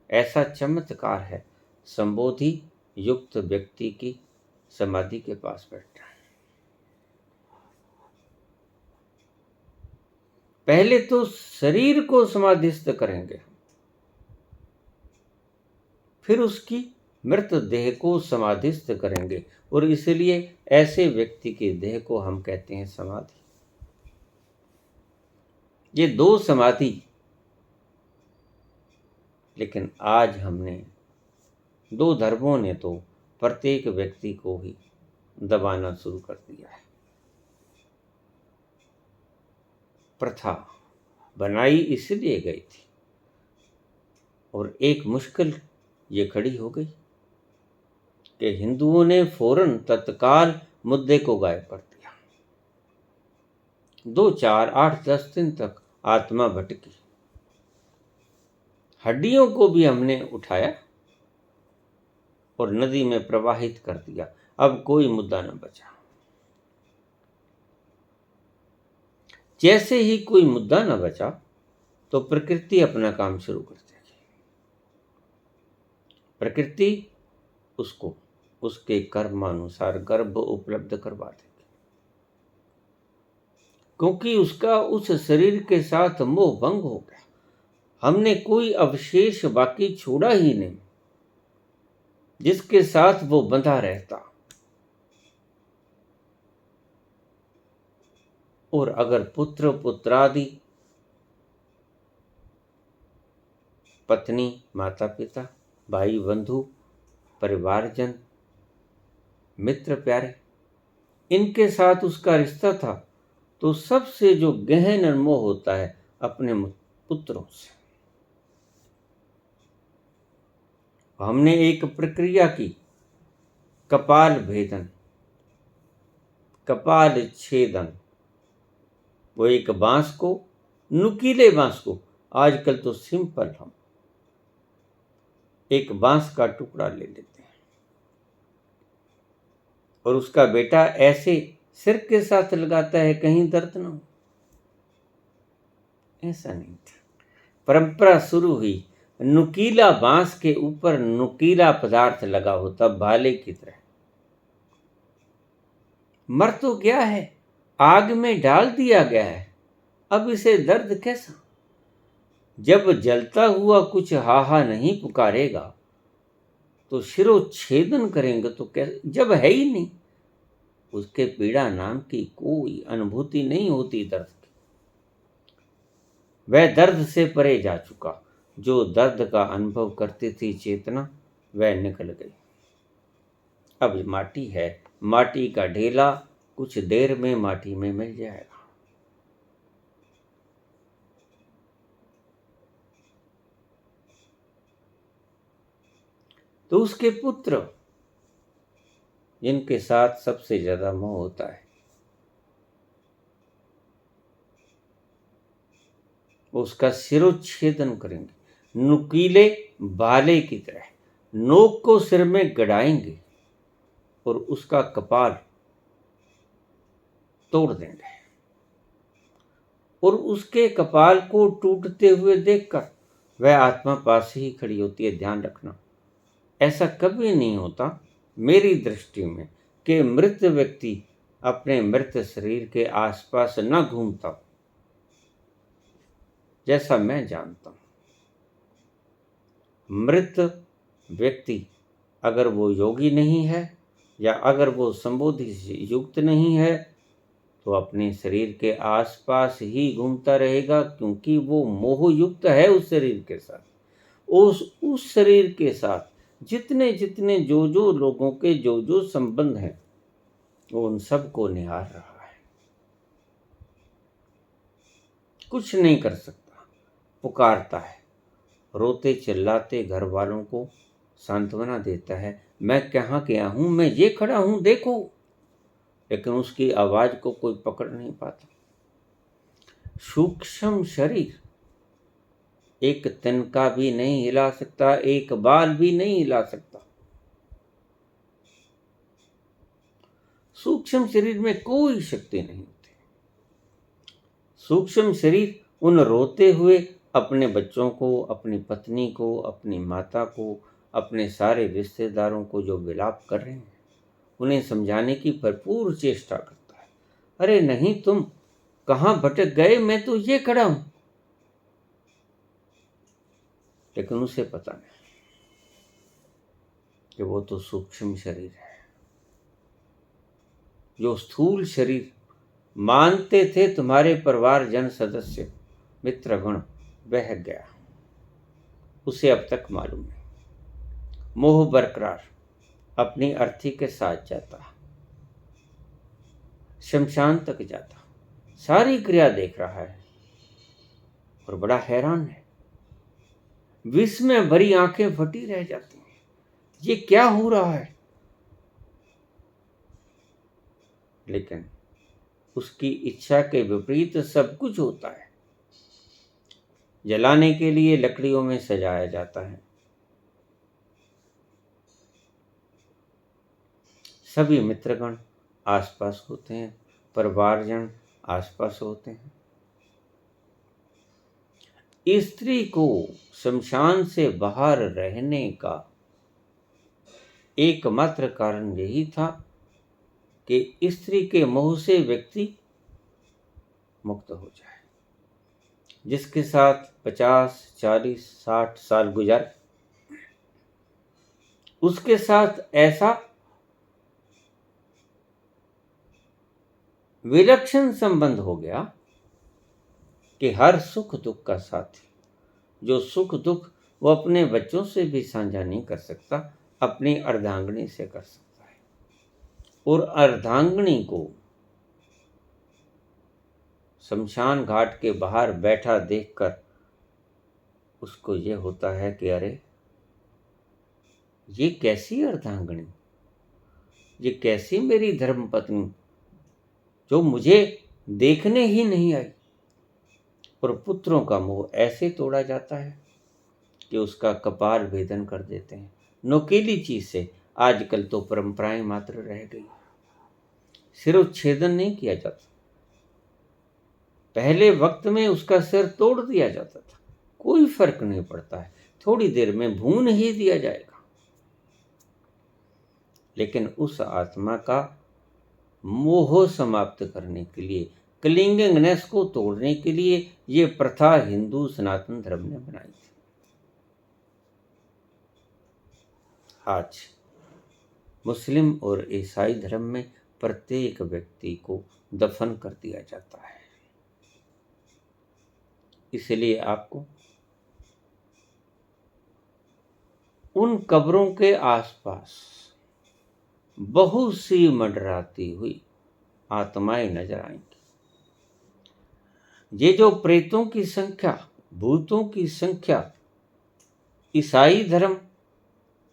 ऐसा चमत्कार है संबोधि युक्त व्यक्ति की समाधि के पास बैठना। पहले तो शरीर को समाधिस्थ करेंगे, फिर उसकी मृत देह को समाधिस्थ करेंगे, और इसलिए ऐसे व्यक्ति के देह को हम कहते हैं समाधि। ये दो समाधि, लेकिन आज हमने दो धर्मों ने तो प्रत्येक व्यक्ति को ही दबाना शुरू कर दिया है। प्रथा बनाई इसलिए गई थी, और एक मुश्किल ये खड़ी हो गई कि हिंदुओं ने फौरन तत्काल मुद्दे को गायब कर दिया। 2, 4, 8, 10 दिन तक आत्मा भटकी। हड्डियों को भी हमने उठाया और नदी में प्रवाहित कर दिया। अब कोई मुद्दा न बचा। जैसे ही कोई मुद्दा न बचा तो प्रकृति अपना काम शुरू कर देगी। प्रकृति उसको उसके कर्मानुसार गर्भ उपलब्ध करवा देगी, क्योंकि उसका उस शरीर के साथ मोह भंग हो गया। हमने कोई अवशेष बाकी छोड़ा ही नहीं जिसके साथ वो बंधा रहता। और अगर पुत्र पुत्रादि, पत्नी, माता पिता, भाई बंधु, परिवारजन, मित्र प्यारे, इनके साथ उसका रिश्ता था, तो सबसे जो गहन अनमोह होता है अपने पुत्रों से। हमने एक प्रक्रिया की, कपाल भेदन, कपाल छेदन। वो एक बांस को, नुकीले बांस को, आजकल तो सिंपल हम एक बांस का टुकड़ा ले लेते हैं और उसका बेटा ऐसे सिर के साथ लगाता है कहीं दर्द ना हो। ऐसा नहीं था। परंपरा शुरू हुई, नुकीला बांस के ऊपर नुकीला पदार्थ लगा होता भाले की तरह। मर तो गया है, आग में डाल दिया गया है, अब इसे दर्द कैसा? जब जलता हुआ कुछ हाहा नहीं पुकारेगा तो शिरोच्छेदन करेंगे तो कैसे? जब है ही नहीं, उसके पीड़ा नाम की कोई अनुभूति नहीं होती दर्द की। वह दर्द से परे जा चुका। जो दर्द का अनुभव करती थी चेतना, वह निकल गई। अब माटी है, माटी का ढेला कुछ देर में माटी में मिल जाएगा। तो उसके पुत्र, जिनके साथ सबसे ज्यादा मोह होता है, वो उसका शिरोच्छेदन करेंगे, नुकीले भाले की तरह नोक को सिर में गड़ाएंगे और उसका कपाल तोड़ देंगे। और उसके कपाल को टूटते हुए देखकर वह आत्मा पास ही खड़ी होती है। ध्यान रखना, ऐसा कभी नहीं होता मेरी दृष्टि में कि मृत व्यक्ति अपने मृत शरीर के आसपास न घूमता, जैसा मैं जानता हूं। मृत व्यक्ति अगर वो योगी नहीं है या अगर वो संबोधि से युक्त नहीं है तो अपने शरीर के आसपास ही घूमता रहेगा, क्योंकि वो मोह युक्त है उस शरीर के साथ। उस शरीर के साथ जितने जितने जो लोगों के जो संबंध हैं, वो उन सबको निहार रहा है। कुछ नहीं कर सकता, पुकारता है, रोते चिल्लाते घर वालों को सांत्वना देता है, मैं कहाँ गया हूं, मैं ये खड़ा हूं देखो, लेकिन उसकी आवाज को कोई पकड़ नहीं पाता। सूक्ष्म शरीर एक तिनका भी नहीं हिला सकता, एक बाल भी नहीं हिला सकता। सूक्ष्म शरीर में कोई शक्ति नहीं होती। सूक्ष्म शरीर उन रोते हुए अपने बच्चों को, अपनी पत्नी को, अपनी माता को, अपने सारे रिश्तेदारों को जो विलाप कर रहे हैं, उन्हें समझाने की भरपूर चेष्टा करता है। अरे नहीं, तुम कहाँ भटक गए, मैं तो ये खड़ा हूं। लेकिन उसे पता नहीं कि वो तो सूक्ष्म शरीर है। जो स्थूल शरीर मानते थे तुम्हारे परिवार जन सदस्य मित्रगण, बह गया। उसे अब तक मालूम नहीं। मोह बरकरार अपनी अर्थी के साथ जाता, शमशान तक जाता, सारी क्रिया देख रहा है और बड़ा हैरान है। विस्मय भरी आंखें फटी रह जाती हैं। ये क्या हो रहा है? लेकिन उसकी इच्छा के विपरीत सब कुछ होता है। जलाने के लिए लकड़ियों में सजाया जाता है। सभी मित्रगण आसपास होते हैं, परिवारजन आसपास होते हैं। स्त्री को शमशान से बाहर रहने का एकमात्र कारण यही था कि स्त्री के मोह से व्यक्ति मुक्त हो जाए। जिसके साथ 50, 40, 60 साल गुजर, उसके साथ ऐसा विलक्षण संबंध हो गया कि हर सुख दुख का साथी, जो सुख दुख वो अपने बच्चों से भी साझा नहीं कर सकता, अपनी अर्धांगिनी से कर सकता है। और अर्धांगिनी को शमशान घाट के बाहर बैठा देखकर उसको ये होता है कि अरे ये कैसी अर्धांगिनी, ये कैसी मेरी धर्मपत्नी जो मुझे देखने ही नहीं आई। और पुत्रों का मोह ऐसे तोड़ा जाता है कि उसका कपाल भेदन कर देते हैं। नोकीली चीज से आजकल तो परंपराएं मात्र रह गई, सिरोच्छेदन नहीं किया जाता। पहले वक्त में उसका सिर तोड़ दिया जाता था, कोई फर्क नहीं पड़ता है, थोड़ी देर में भून ही दिया जाएगा। लेकिन उस आत्मा का मोह समाप्त करने के लिए, क्लिंगिंगनेस को तोड़ने के लिए ये प्रथा हिंदू सनातन धर्म ने बनाई थी। आज मुस्लिम और ईसाई धर्म में प्रत्येक व्यक्ति को दफन कर दिया जाता है। इसलिए आपको उन कब्रों के आसपास बहुत सी मंडराती हुई आत्माएं नजर आएंगी। ये जो प्रेतों की संख्या, भूतों की संख्या ईसाई धर्म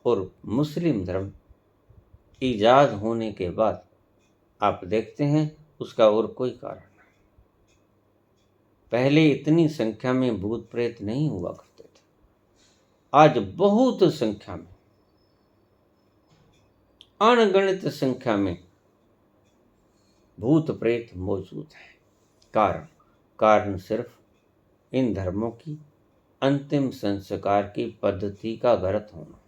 और मुस्लिम धर्म ईजाद होने के बाद आप देखते हैं, उसका और कोई कारण नहीं। पहले इतनी संख्या में भूत प्रेत नहीं हुआ करते थे। आज बहुत संख्या में, अनगणित संख्या में भूत प्रेत मौजूद है। कारण सिर्फ इन धर्मों की अंतिम संस्कार की पद्धति का गलत होना।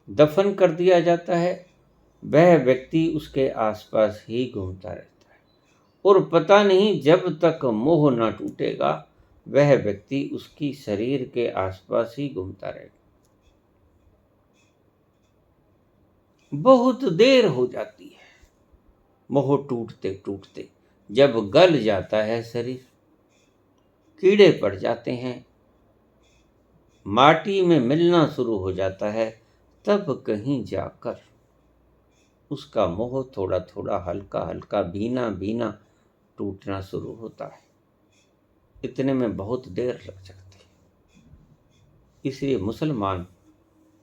दफन कर दिया जाता है, वह व्यक्ति उसके आसपास ही घूमता रहता है और पता नहीं जब तक मोह न टूटेगा वह व्यक्ति उसकी शरीर के आसपास ही घूमता रहेगा। बहुत देर हो जाती है मोह टूटते टूटते। जब गल जाता है शरीर, कीड़े पड़ जाते हैं, माटी में मिलना शुरू हो जाता है, तब कहीं जाकर उसका मोह थोड़ा थोड़ा, हल्का हल्का, भीना भीना टूटना शुरू होता है। इतने में बहुत देर लग जाती है। इसलिए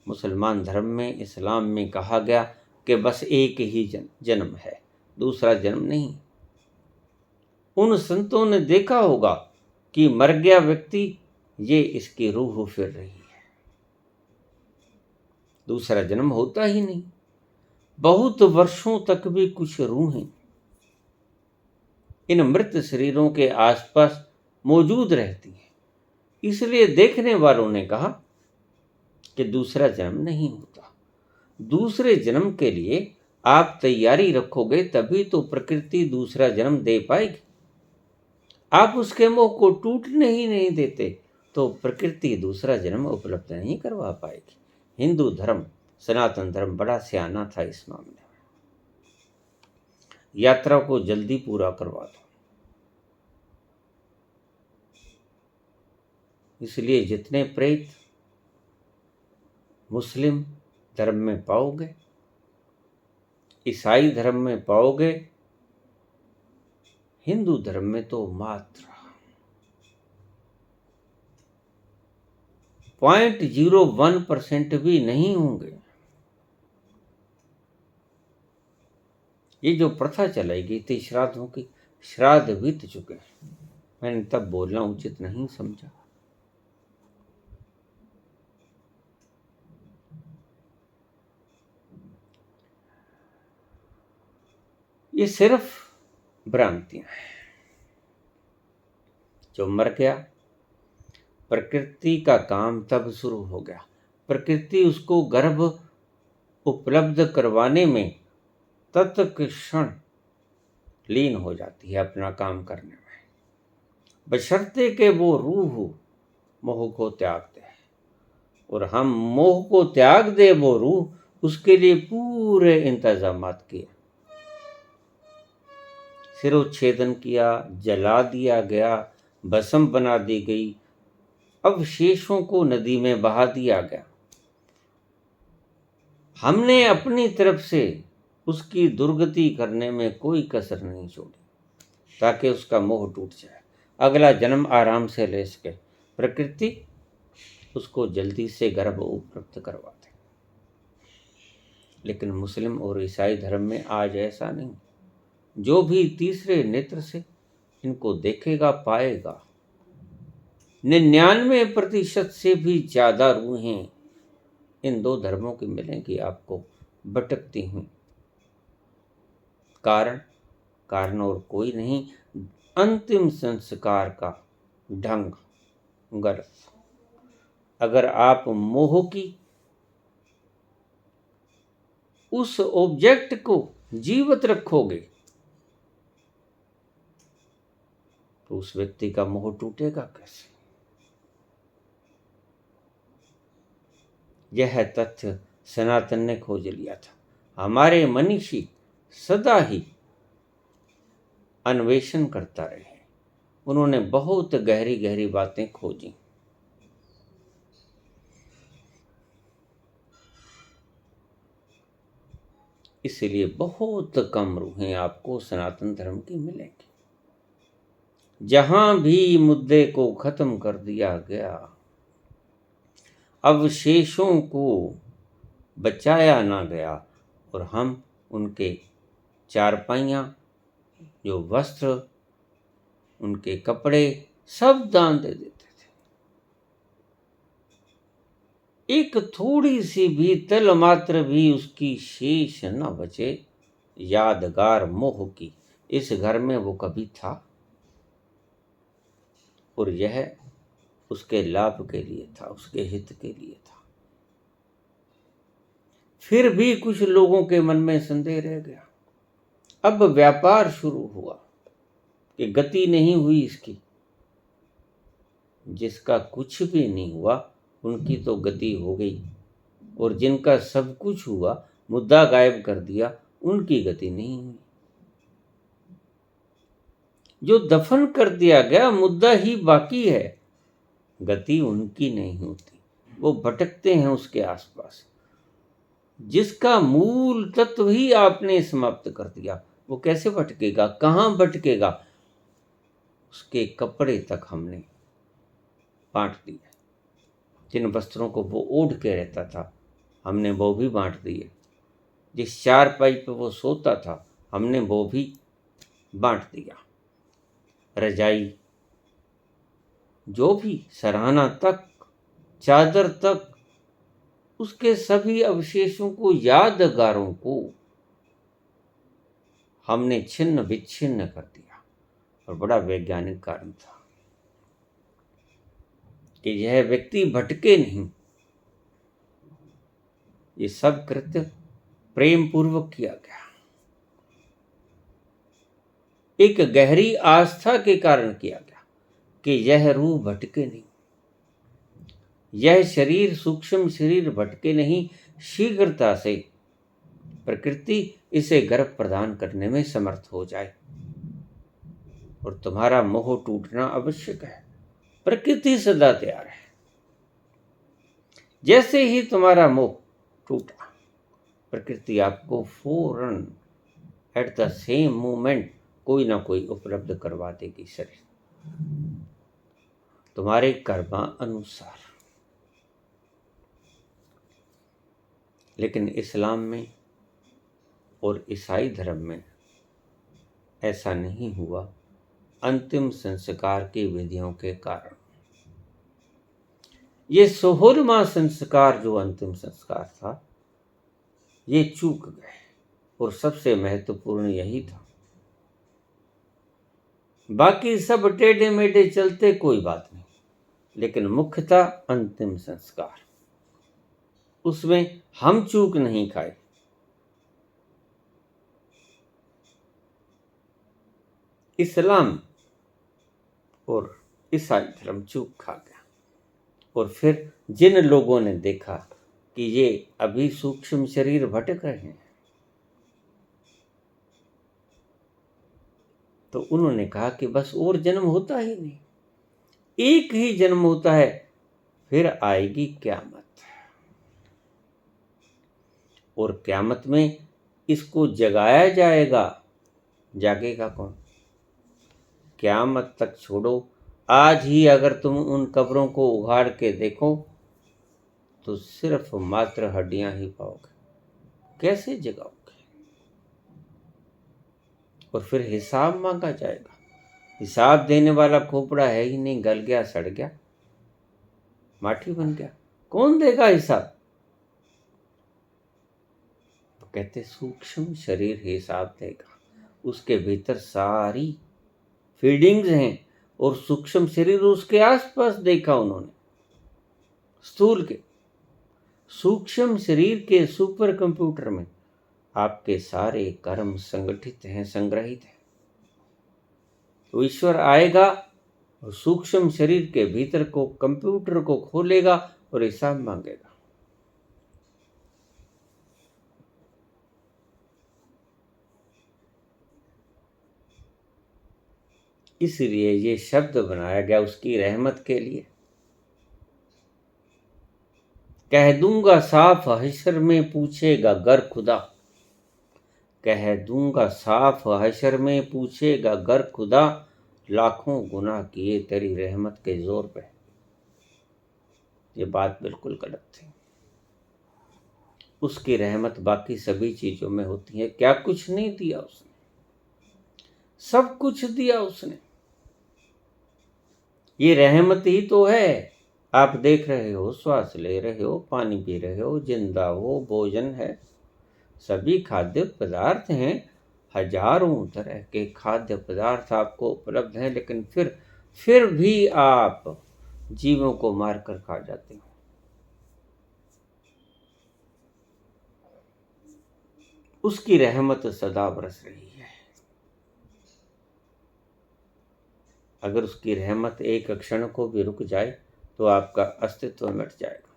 मुसलमान धर्म में, इस्लाम में कहा गया कि बस एक ही जन्म है, दूसरा जन्म नहीं। उन संतों ने देखा होगा कि मर गया व्यक्ति, ये इसकी रूह फिर रही है, दूसरा जन्म होता ही नहीं। बहुत वर्षों तक भी कुछ रूहें इन मृत शरीरों के आसपास मौजूद रहती हैं। इसलिए देखने वालों ने कहा कि दूसरा जन्म नहीं होता। दूसरे जन्म के लिए आप तैयारी रखोगे तभी तो प्रकृति दूसरा जन्म दे पाएगी। आप उसके मोह को टूटने ही नहीं देते तो प्रकृति दूसरा जन्म उपलब्ध नहीं करवा पाएगी। हिंदू धर्म, सनातन धर्म बड़ा सियाना था इस मामले में। यात्रा को जल्दी पूरा करवा दो। इसलिए जितने प्रेत मुस्लिम धर्म में पाओगे, ईसाई धर्म में पाओगे, हिंदू धर्म में तो मात्र 0.01% भी नहीं होंगे। ये जो प्रथा चलाई गई थी श्राद्धों की, श्राद्ध बीत चुके हैं। मैंने तब बोलना उचित नहीं समझा। ये सिर्फ भ्रांतियां हैं। जो मर गया, प्रकृति का काम तब शुरू हो गया। प्रकृति उसको गर्भ उपलब्ध करवाने में तत्क्षण लीन हो जाती है अपना काम करने में, बशर्ते के वो रूह मोह को त्याग दे। और हम मोह को त्याग दे वो रूह, उसके लिए पूरे इंतजामात किए। सिरोच्छेदन किया, जला दिया गया, भस्म बना दी गई, अवशेषों को नदी में बहा दिया गया। हमने अपनी तरफ से उसकी दुर्गति करने में कोई कसर नहीं छोड़ी ताकि उसका मोह टूट जाए, अगला जन्म आराम से ले सके, प्रकृति उसको जल्दी से गर्भ उपलब्ध करवा दे। लेकिन मुस्लिम और ईसाई धर्म में आज ऐसा नहीं। जो भी तीसरे नेत्र से इनको देखेगा पाएगा 99% से भी ज्यादा रूहें इन दो धर्मों की मिलेंगी आपको भटकती हुई। कारण और कोई नहीं, अंतिम संस्कार का ढंग गलत। अगर आप मोह की उस ऑब्जेक्ट को जीवित रखोगे तो उस व्यक्ति का मोह टूटेगा कैसे? यह तथ्य सनातन ने खोज लिया था। हमारे मनीषी सदा ही अन्वेषण करता रहे। उन्होंने बहुत गहरी गहरी बातें खोजी। इसलिए बहुत कम रूहें आपको सनातन धर्म की मिलेंगी। जहां भी मुद्दे को खत्म कर दिया गया, अवशेषों को बचाया ना गया और हम उनके चारपाइयाँ, जो वस्त्र, उनके कपड़े सब दान दे देते थे। एक थोड़ी सी भी तल मात्र भी उसकी शेष न बचे यादगार मोह की इस घर में वो कभी था, और यह उसके लाभ के लिए था, उसके हित के लिए था। फिर भी कुछ लोगों के मन में संदेह रह गया। अब व्यापार शुरू हुआ कि गति नहीं हुई इसकी। जिसका कुछ भी नहीं हुआ उनकी तो गति हो गई, और जिनका सब कुछ हुआ, मुद्दा गायब कर दिया, उनकी गति नहीं हुई। जो दफन कर दिया गया, मुद्दा ही बाकी है, गति उनकी नहीं होती। वो भटकते हैं उसके आसपास। जिसका मूल तत्व ही आपने समाप्त कर दिया, वो कैसे भटकेगा, कहाँ भटकेगा? उसके कपड़े तक हमने बांट दिए। जिन वस्त्रों को वो ओढ़ के रहता था, हमने वो भी बांट दिए। जिस चारपाई पे वो सोता था, हमने वो भी बांट दिया। रजाई, जो भी सराहना तक, चादर तक, उसके सभी अवशेषों को, यादगारों को हमने छिन्न विच्छिन्न कर दिया। और बड़ा वैज्ञानिक कारण था कि यह व्यक्ति भटके नहीं। ये सब कृत्य प्रेम पूर्वक किया गया, एक गहरी आस्था के कारण किया गया कि यह रूह भटके नहीं, यह शरीर, सूक्ष्म शरीर भटके नहीं, शीघ्रता से प्रकृति इसे गर्भ प्रदान करने में समर्थ हो जाए। और तुम्हारा मोह टूटना आवश्यक है, प्रकृति सदा तैयार है। जैसे ही तुम्हारा मोह टूटा, प्रकृति आपको फौरन एट द सेम मोमेंट कोई ना कोई उपलब्ध करवा देगी शरीर, तुम्हारे कर्मा अनुसार। लेकिन इस्लाम में और ईसाई धर्म में ऐसा नहीं हुआ, अंतिम संस्कार की विधियों के कारण। ये 16वां संस्कार जो अंतिम संस्कार था, ये चूक गए। और सबसे महत्वपूर्ण यही था, बाकी सब टेढ़े मेढ़े चलते कोई बात नहीं, लेकिन मुख्य था अंतिम संस्कार। उसमें हम चूक नहीं खाए। इस्लाम और ईसाई धर्म चूक खा गया। और फिर जिन लोगों ने देखा कि ये अभी सूक्ष्म शरीर भटक रहे हैं, तो उन्होंने कहा कि बस और जन्म होता ही नहीं, एक ही जन्म होता है, फिर आएगी क़यामत। और क़यामत में इसको जगाया जाएगा। जागेगा कौन? क़यामत तक छोड़ो, आज ही अगर तुम उन कब्रों को उघाड़ के देखो तो सिर्फ मात्र हड्डियां ही पाओगे। कैसे जगाओगे? और फिर हिसाब मांगा जाएगा। हिसाब देने वाला खोपड़ा है ही नहीं, गल गया, सड़ गया, माटी बन गया, कौन देगा हिसाब? तो कहते सूक्ष्म शरीर हिसाब देगा, उसके भीतर सारी फीडिंग्स हैं, और सूक्ष्म शरीर उसके आसपास देखा उन्होंने। स्थूल के सूक्ष्म शरीर के सुपर कंप्यूटर में आपके सारे कर्म संगठित हैं, संग्रहित हैं। तो ईश्वर आएगा और सूक्ष्म शरीर के भीतर को कंप्यूटर को खोलेगा और हिसाब मांगेगा। इसलिए ये शब्द बनाया गया उसकी रहमत के लिए। कह दूंगा साफ हशर में पूछेगा गर खुदा, कह दूंगा साफ हशर में पूछेगा गर खुदा, लाखों गुनाह किए तेरी रहमत के जोर पे। ये बात बिल्कुल गलत थी। उसकी रहमत बाकी सभी चीजों में होती है। क्या कुछ नहीं दिया उसने? सब कुछ दिया उसने। ये रहमत ही तो है। आप देख रहे हो, श्वास ले रहे हो, पानी पी रहे हो, जिंदा हो, भोजन है, सभी खाद्य पदार्थ हैं। हजारों तरह के खाद्य पदार्थ आपको उपलब्ध हैं, लेकिन फिर भी आप जीवों को मारकर खा जाते हो। उसकी रहमत सदा बरस रही है। अगर उसकी रहमत एक क्षण को भी रुक जाए तो आपका अस्तित्व मिट जाएगा।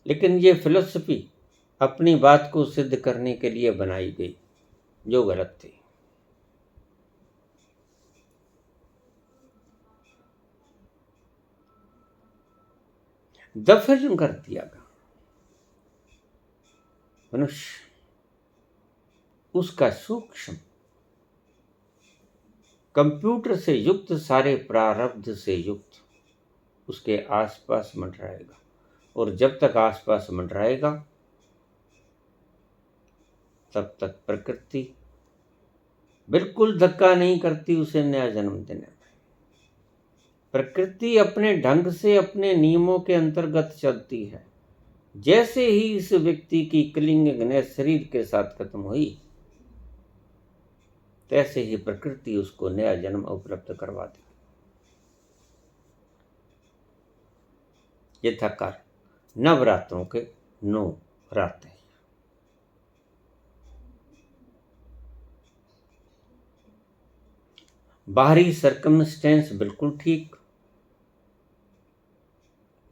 लेकिन ये फिलॉसफी अपनी बात को सिद्ध करने के लिए बनाई गई, जो गलत थी। दफन कर दिया गया मनुष्य, उसका सूक्ष्म कंप्यूटर से युक्त, सारे प्रारब्ध से युक्त उसके आसपास मंडराएगा। और जब तक आसपास मंडराएगा तब तक प्रकृति बिल्कुल धक्का नहीं करती उसे नया जन्म देने में। प्रकृति अपने ढंग से, अपने नियमों के अंतर्गत चलती है। जैसे ही इस व्यक्ति की क्लिंगिंगनेस शरीर के साथ खत्म हुई, तैसे ही प्रकृति उसको नया जन्म उपलब्ध करवा दे। ये था कार्य नवरात्रों के 9 रातें। बाहरी सरकमस्टेंस बिल्कुल ठीक,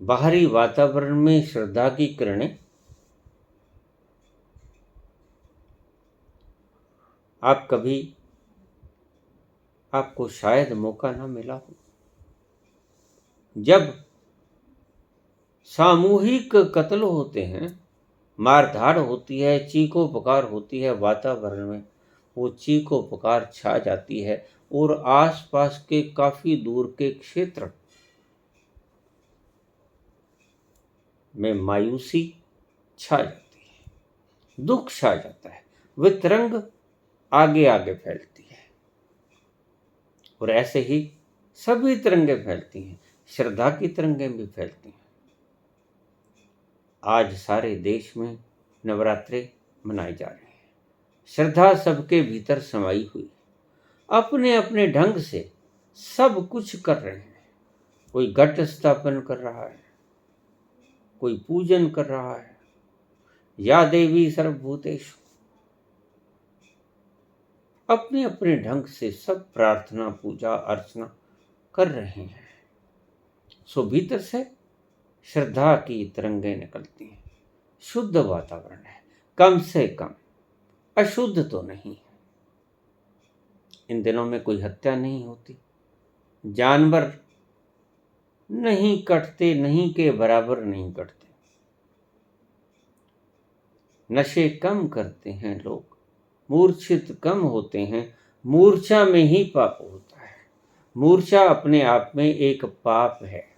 बाहरी वातावरण में श्रद्धा की किरणें आपको शायद मौका ना मिला हो, जब सामूहिक कत्ल होते हैं, मारधाड़ होती है, चीखों पुकार होती है, वातावरण में वो चीखों पुकार छा जाती है और आसपास के काफी दूर के क्षेत्र में मायूसी छा जाती है, दुख छा जाता है, वे तरंग आगे आगे फैलती है। और ऐसे ही सभी तरंगें फैलती हैं, श्रद्धा की तरंगें भी फैलती हैं। आज सारे देश में नवरात्रे मनाए जा रहे हैं। श्रद्धा सबके भीतर समाई हुई, अपने अपने ढंग से सब कुछ कर रहे हैं। कोई घट स्थापन कर रहा है, कोई पूजन कर रहा है, या देवी सर्वभूतेषु, अपने अपने ढंग से सब प्रार्थना पूजा अर्चना कर रहे हैं। सो भीतर से श्रद्धा की तरंगें निकलती हैं। शुद्ध वातावरण है, कम से कम अशुद्ध तो नहीं। इन दिनों में कोई हत्या नहीं होती, जानवर नहीं कटते, नहीं के बराबर नहीं कटते, नशे कम करते हैं लोग, मूर्छित कम होते हैं। मूर्छा में ही पाप होता है, मूर्छा अपने आप में एक पाप है।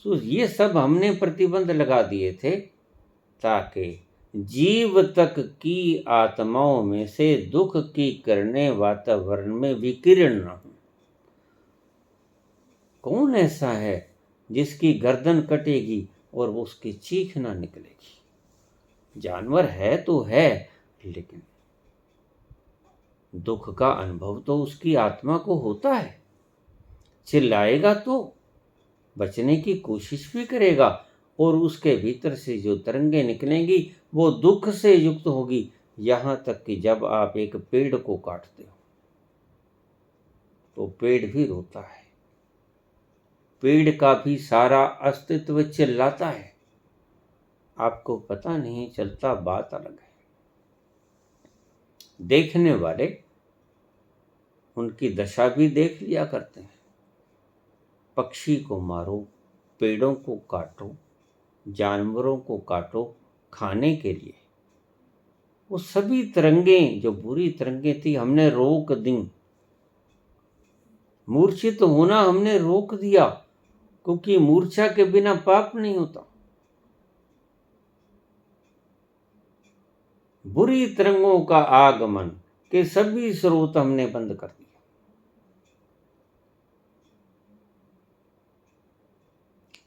तो ये सब हमने प्रतिबंध लगा दिए थे ताकि जीव तक की आत्माओं में से दुख की किरणें वातावरण में विकीर्ण न हो। कौन ऐसा है जिसकी गर्दन कटेगी और उसकी चीख ना निकलेगी? जानवर है तो है, लेकिन दुख का अनुभव तो उसकी आत्मा को होता है। चिल्लाएगा तो बचने की कोशिश भी करेगा, और उसके भीतर से जो तरंगें निकलेंगी वो दुख से युक्त होगी। यहां तक कि जब आप एक पेड़ को काटते हो तो पेड़ भी रोता है, पेड़ का भी सारा अस्तित्व चिल्लाता है। आपको पता नहीं चलता, बात अलग है। देखने वाले उनकी दशा भी देख लिया करते हैं। पक्षी को मारो, पेड़ों को काटो, जानवरों को काटो खाने के लिए, वो सभी तरंगें जो बुरी तरंगें थी हमने रोक दी। मूर्छित होना हमने रोक दिया, क्योंकि मूर्छा के बिना पाप नहीं होता। बुरी तरंगों का आगमन के सभी स्रोत हमने बंद कर दिए।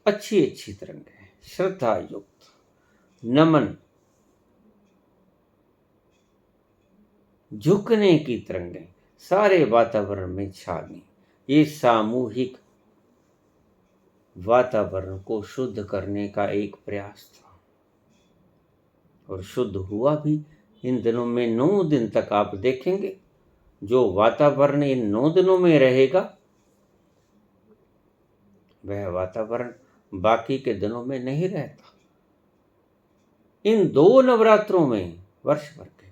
अच्छी अच्छी तरंगें, श्रद्धा युक्त, नमन, झुकने की तरंगें सारे वातावरण में छा गई। ये सामूहिक वातावरण को शुद्ध करने का एक प्रयास था, और शुद्ध हुआ भी। इन दिनों में 9 दिन तक आप देखेंगे जो वातावरण इन 9 दिनों में रहेगा, वह वातावरण बाकी के दिनों में नहीं रहता। इन 2 नवरात्रों में वर्ष भर के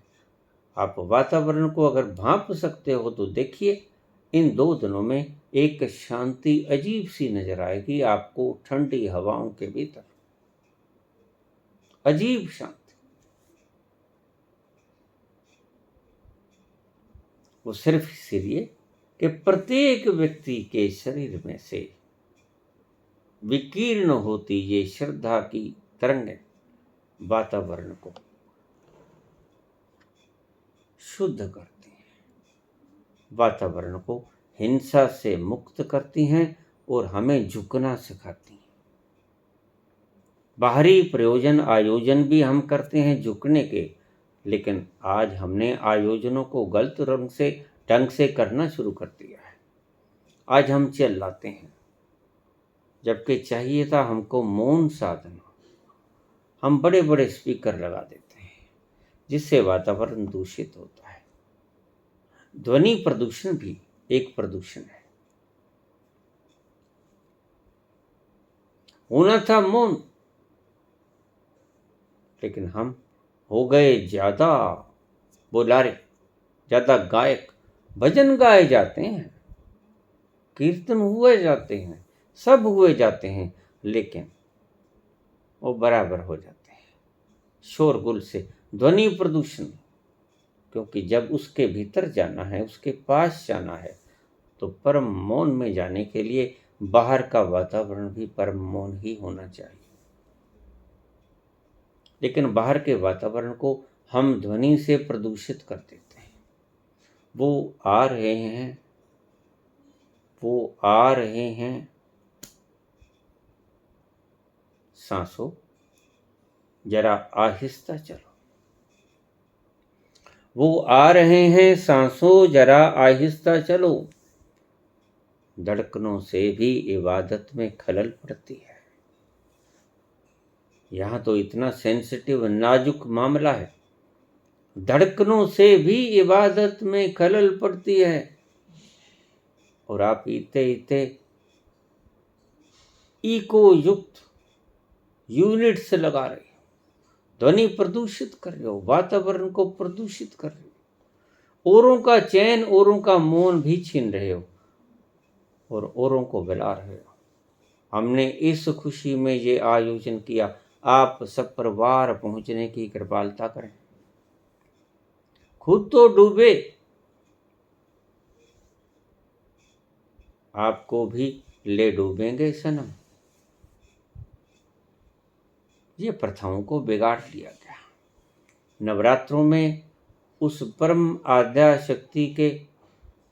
आप वातावरण को अगर भांप सकते हो तो देखिए, इन 2 दिनों में एक शांति अजीब सी नजर आएगी आपको। ठंडी हवाओं के भीतर अजीब शांति। वो सिर्फ इसलिए कि प्रत्येक व्यक्ति के शरीर में से विकीर्ण होती ये श्रद्धा की तरंगें वातावरण को शुद्ध करती हैं, वातावरण को हिंसा से मुक्त करती हैं और हमें झुकना सिखाती हैं। बाहरी प्रयोजन आयोजन भी हम करते हैं झुकने के, लेकिन आज हमने आयोजनों को गलत ढंग से करना शुरू कर दिया है। आज हम चिल्लाते हैं, जबकि चाहिए था हमको मौन साधना। हम बड़े बड़े स्पीकर लगा देते हैं, जिससे वातावरण दूषित होता है। ध्वनि प्रदूषण भी एक प्रदूषण है। होना था मौन, लेकिन हम हो गए ज्यादा बोलारे, ज्यादा गायक। भजन गाए जाते हैं, कीर्तन हुए जाते हैं, सब हुए जाते हैं, लेकिन वो बराबर हो जाते हैं शोरगुल से। ध्वनि प्रदूषण, क्योंकि जब उसके भीतर जाना है, उसके पास जाना है, तो परम मौन में जाने के लिए बाहर का वातावरण भी परम मौन ही होना चाहिए। लेकिन बाहर के वातावरण को हम ध्वनि से प्रदूषित कर देते हैं। वो आ रहे हैं, वो आ रहे हैं, सांसों जरा आहिस्ता चलो। वो आ रहे हैं, सांसों जरा आहिस्ता चलो। धड़कनों से भी इबादत में खलल पड़ती है। यहाँ तो इतना सेंसिटिव नाजुक मामला है। धड़कनों से भी इबादत में खलल पड़ती है, और आप इते इते इको युक्त यूनिट्स लगा रहे हो, ध्वनि प्रदूषित कर रहे हो, वातावरण को प्रदूषित कर रहे हो, औरों का चैन, औरों का मौन भी छीन रहे हो, और औरों को बुला रहे हो। हमने इस खुशी में ये आयोजन किया, आप सब परिवार पहुंचने की कृपालता करें। खुद तो डूबे, आपको भी ले डूबेंगे सनम। ये प्रथाओं को बिगाड़ लिया गया। नवरात्रों में उस परम आद्या शक्ति के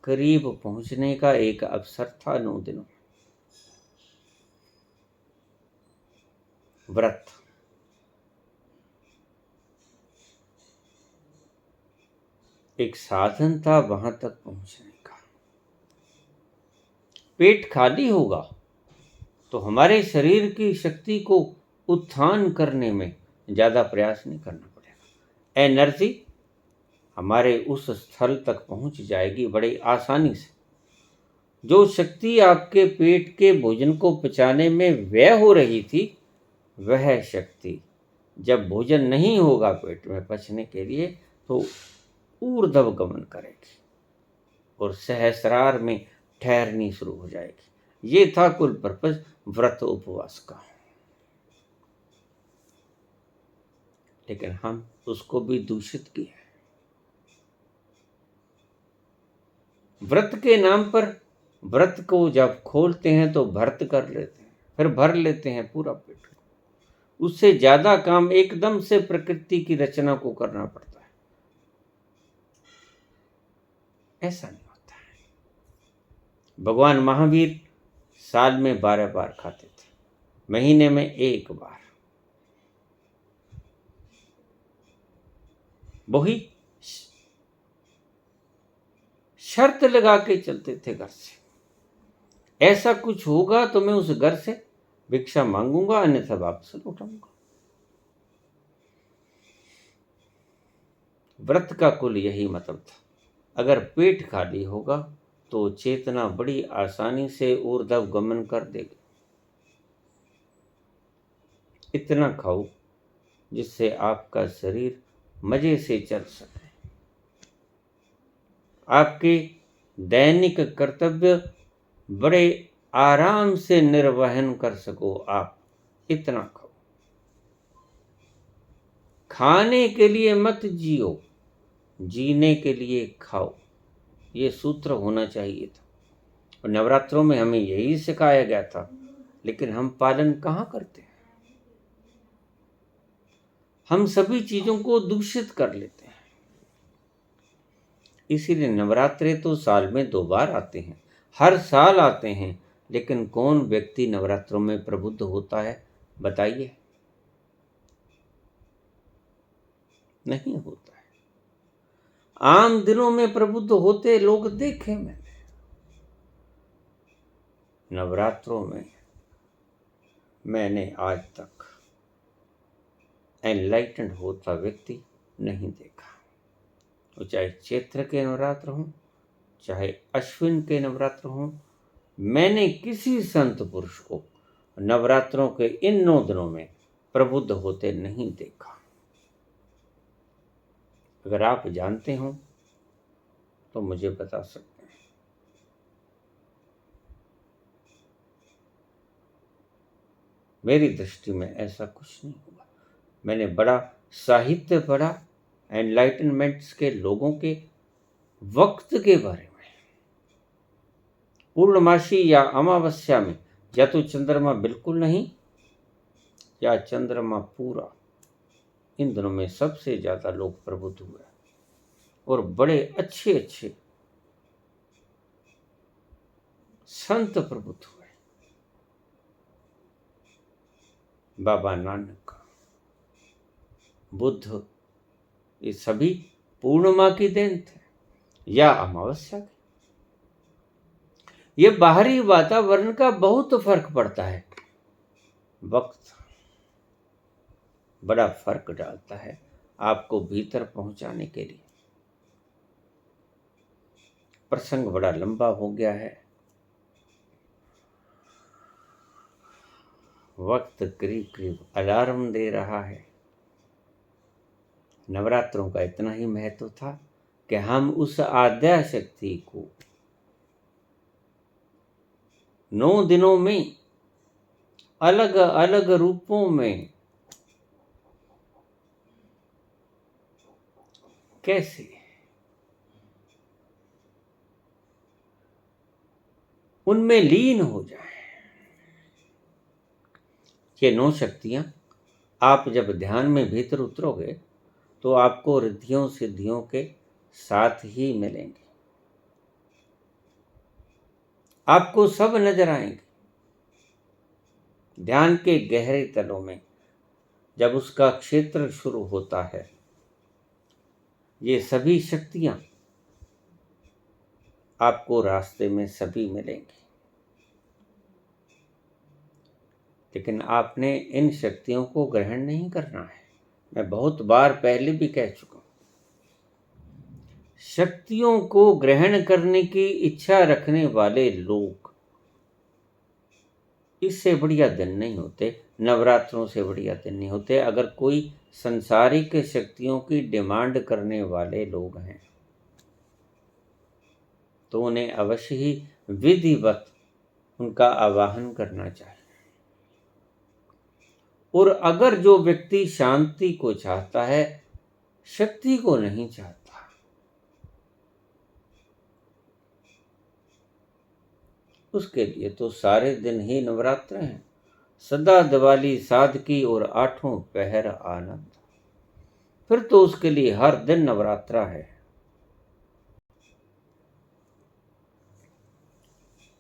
करीब पहुंचने का एक अवसर था। 9 दिनों व्रत, एक साधन था वहां तक पहुंचने का। पेट खाली होगा तो हमारे शरीर की शक्ति को उत्थान करने में ज्यादा प्रयास नहीं करना पड़ेगा। एनर्जी हमारे उस स्थल तक पहुंच जाएगी बड़ी आसानी से। जो शक्ति आपके पेट के भोजन को पचाने में व्यय हो रही थी, वह शक्ति जब भोजन नहीं होगा पेट में पचने के लिए, तो ऊर्ध्व गमन करेगी और सहस्रार में ठहरनी शुरू हो जाएगी। ये था कुल पर्पस व्रत उपवास का। लेकिन हम उसको भी दूषित किया है। व्रत के नाम पर व्रत को जब खोलते हैं तो भर्त कर लेते हैं, फिर भर लेते हैं पूरा पेट। उससे ज्यादा काम एकदम से प्रकृति की रचना को करना पड़ता है। ऐसा नहीं होता है। भगवान महावीर साल में 12 बार खाते थे, महीने में 1 बार। वही शर्त लगा के चलते थे घर से, ऐसा कुछ होगा तो मैं उस घर से भिक्षा मांगूंगा, अन्यथा वापस लौटाऊंगा। व्रत का कुल यही मतलब था। अगर पेट खाली होगा तो चेतना बड़ी आसानी से ऊर्ध्व गमन कर देगी। इतना खाओ जिससे आपका शरीर मजे से चल सके, आपके दैनिक कर्तव्य बड़े आराम से निर्वहन कर सको आप। इतना खाओ। खाने के लिए मत जियो, जीने के लिए खाओ। ये सूत्र होना चाहिए था, और नवरात्रों में हमें यही सिखाया गया था, लेकिन हम पालन कहाँ करते हैं। हम सभी चीजों को दूषित कर लेते हैं। इसीलिए नवरात्रे तो साल में 2 बार आते हैं, हर साल आते हैं, लेकिन कौन व्यक्ति नवरात्रों में प्रबुद्ध होता है, बताइए? नहीं होता है। आम दिनों में प्रबुद्ध होते लोग देखे मैंने। नवरात्रों में मैंने आज तक एनलाइटेंड होता व्यक्ति नहीं देखा। तो चाहे चैत्र के नवरात्र हों, चाहे अश्विन के नवरात्र हों, मैंने किसी संत पुरुष को नवरात्रों के इन 9 दिनों में प्रबुद्ध होते नहीं देखा। अगर आप जानते हो तो मुझे बता सकते हैं। मेरी दृष्टि में ऐसा कुछ नहीं हुआ। मैंने बड़ा साहित्य पढ़ा एनलाइटनमेंट्स के लोगों के वक्त के बारे में। पूर्णमासी या अमावस्या में या तो चंद्रमा बिल्कुल नहीं या चंद्रमा पूरा, इन दिनों में सबसे ज्यादा लोग प्रबुद्ध हुए और बड़े अच्छे अच्छे संत प्रबुद्ध हुए। बाबा नानक, बुद्ध, ये सभी पूर्णिमा की देन थे या अमावस्या की। ये बाहरी वातावरण का बहुत फर्क पड़ता है। वक्त बड़ा फर्क डालता है आपको भीतर पहुंचाने के लिए। प्रसंग बड़ा लंबा हो गया है। वक्त करीब करीब अलार्म दे रहा है। नवरात्रों का इतना ही महत्व था कि हम उस आद्या शक्ति को 9 दिनों में अलग अलग रूपों में कैसे उनमें लीन हो जाए। ये 9 शक्तियां आप जब ध्यान में भीतर उतरोगे तो आपको रिद्धियों सिद्धियों के साथ ही मिलेंगे। आपको सब नजर आएंगे। ध्यान के गहरे तलों में जब उसका क्षेत्र शुरू होता है, ये सभी शक्तियां आपको रास्ते में सभी मिलेंगी। लेकिन आपने इन शक्तियों को ग्रहण नहीं करना है। मैं बहुत बार पहले भी कह चुका हूं, शक्तियों को ग्रहण करने की इच्छा रखने वाले लोग इससे बढ़िया दिन नहीं होते, नवरात्रों से बढ़िया दिन नहीं होते। अगर कोई संसारिक शक्तियों की डिमांड करने वाले लोग हैं तो उन्हें अवश्य ही विधिवत उनका आवाहन करना चाहिए। और अगर जो व्यक्ति शांति को चाहता है, शक्ति को नहीं चाहता, उसके लिए तो सारे दिन ही नवरात्र हैं। सदा दिवाली सादगी और 8 पहर आनंद। फिर तो उसके लिए हर दिन नवरात्रा है।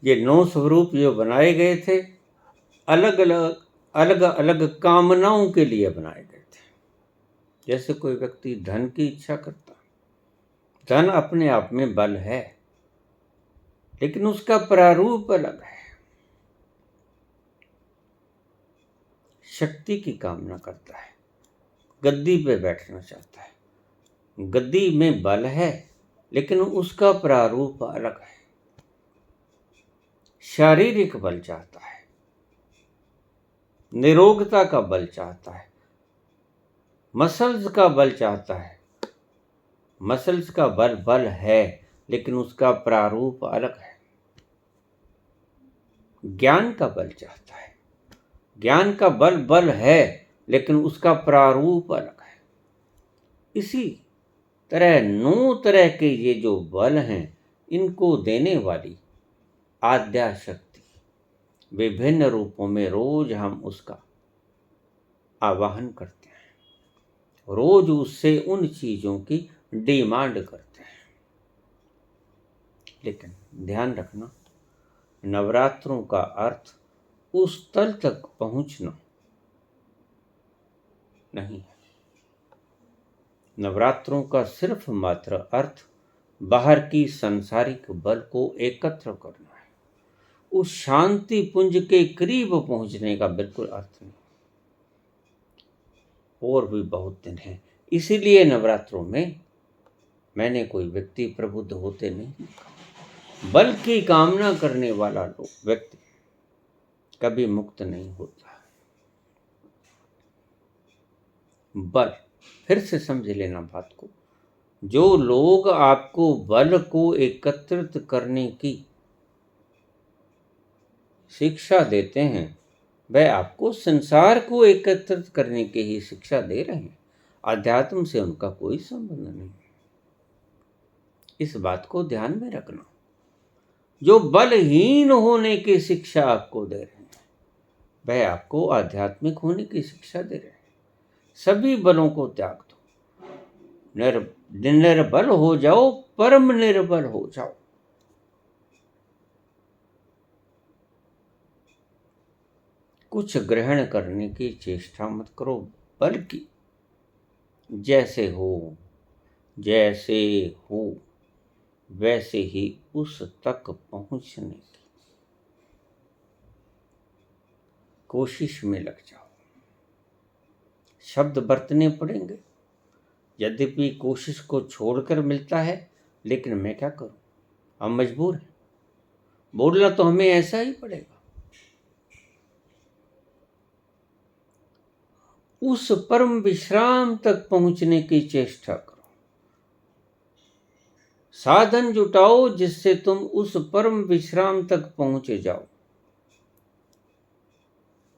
ये 9 स्वरूप जो बनाए गए थे, अलग अलग कामनाओं के लिए बनाए गए थे। जैसे कोई व्यक्ति धन की इच्छा करता, धन अपने आप में बल है, लेकिन उसका प्रारूप अलग है। शक्ति की कामना करता है, गद्दी पे बैठना चाहता है, गद्दी में बल है लेकिन उसका प्रारूप अलग है। शारीरिक बल चाहता है, निरोगता का बल चाहता है, मसल्स का बल चाहता है। मसल्स का बल है लेकिन उसका प्रारूप अलग है। ज्ञान का बल चाहता है, ज्ञान का बल है लेकिन उसका प्रारूप अलग है। इसी तरह 9 तरह के ये जो बल हैं, इनको देने वाली आद्या शक्ति विभिन्न रूपों में रोज हम उसका आवाहन करते हैं, रोज उससे उन चीजों की डिमांड करते हैं। लेकिन ध्यान रखना, नवरात्रों का अर्थ उस तल तक पहुंचना नहीं है। नवरात्रों का सिर्फ मात्र अर्थ बाहर की सांसारिक बल को एकत्र करना है। उस शांति पुंज के करीब पहुंचने का बिल्कुल अर्थ नहीं। और भी बहुत दिन हैं, इसीलिए नवरात्रों में मैंने कोई व्यक्ति प्रबुद्ध होते नहीं देखा। बल की कामना करने वाला व्यक्ति कभी मुक्त नहीं होता। बल, फिर से समझ लेना बात को, जो लोग आपको बल को एकत्रित करने की शिक्षा देते हैं वह आपको संसार को एकत्रित करने की ही शिक्षा दे रहे हैं। अध्यात्म से उनका कोई संबंध नहीं। इस बात को ध्यान में रखना। जो बलहीन होने की शिक्षा आपको दे रहे हैं वह आपको आध्यात्मिक होने की शिक्षा दे रहे हैं। सभी बलों को त्याग दो, निर्बल हो जाओ, परम निर्बल हो जाओ। कुछ ग्रहण करने की चेष्टा मत करो, बल्कि जैसे हो वैसे ही उस तक पहुंचने की कोशिश में लग जाओ। शब्द बरतने पड़ेंगे, यद्यपि कोशिश को छोड़कर मिलता है, लेकिन मैं क्या करूं, हम मजबूर हैं। बोलना तो हमें ऐसा ही पड़ेगा। उस परम विश्राम तक पहुंचने की चेष्टा करो। साधन जुटाओ जिससे तुम उस परम विश्राम तक पहुंचे जाओ।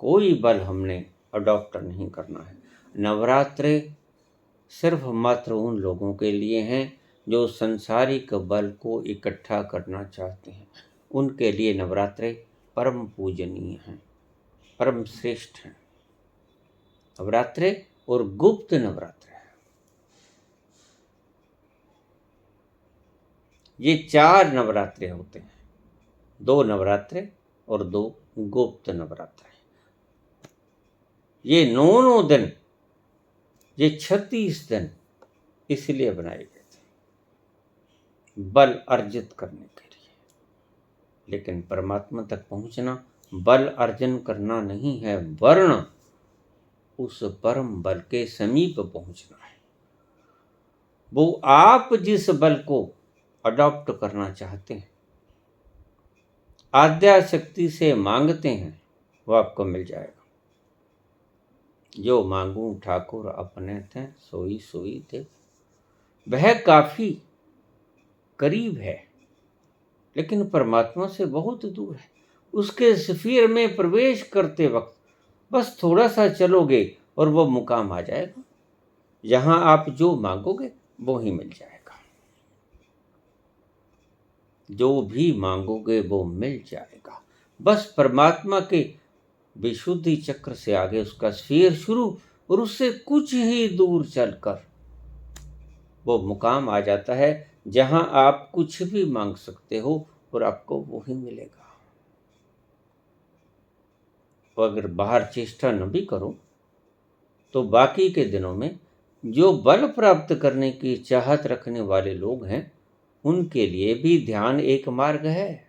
कोई बल हमने अडॉप्ट नहीं करना है। नवरात्रे सिर्फ मात्र उन लोगों के लिए हैं जो संसारिक बल को इकट्ठा करना चाहते हैं। उनके लिए नवरात्रे परम पूजनीय हैं, परम श्रेष्ठ हैं। नवरात्रे और गुप्त नवरात्रे, ये 4 नवरात्रे होते हैं। 2 नवरात्रे और 2 गुप्त नवरात्रे। ये 9 दिन, ये 36 दिन इसलिए बनाए गए थे, बल अर्जित करने के लिए। लेकिन परमात्मा तक पहुंचना बल अर्जन करना नहीं है, वर्ण उस परम बल के समीप पहुंचना है। वो आप जिस बल को अडॉप्ट करना चाहते हैं, आद्या शक्ति से मांगते हैं, वो आपको मिल जाएगा। जो मांगू ठाकुर अपने थे, सोई सोई दे। वह काफी करीब है, लेकिन परमात्मा से बहुत दूर है। उसके स्फीयर में प्रवेश करते वक्त बस थोड़ा सा चलोगे और वो मुकाम आ जाएगा। जहां आप जो मांगोगे वो ही मिल जाएगा। जो भी मांगोगे वो मिल जाएगा। बस परमात्मा के विशुद्धि चक्र से आगे उसका स्फीयर शुरू, और उससे कुछ ही दूर चलकर वो मुकाम आ जाता है जहां आप कुछ भी मांग सकते हो और आपको वो ही मिलेगा। और अगर बाहर चेष्टा न भी करो तो बाकी के दिनों में जो बल प्राप्त करने की चाहत रखने वाले लोग हैं उनके लिए भी ध्यान एक मार्ग है।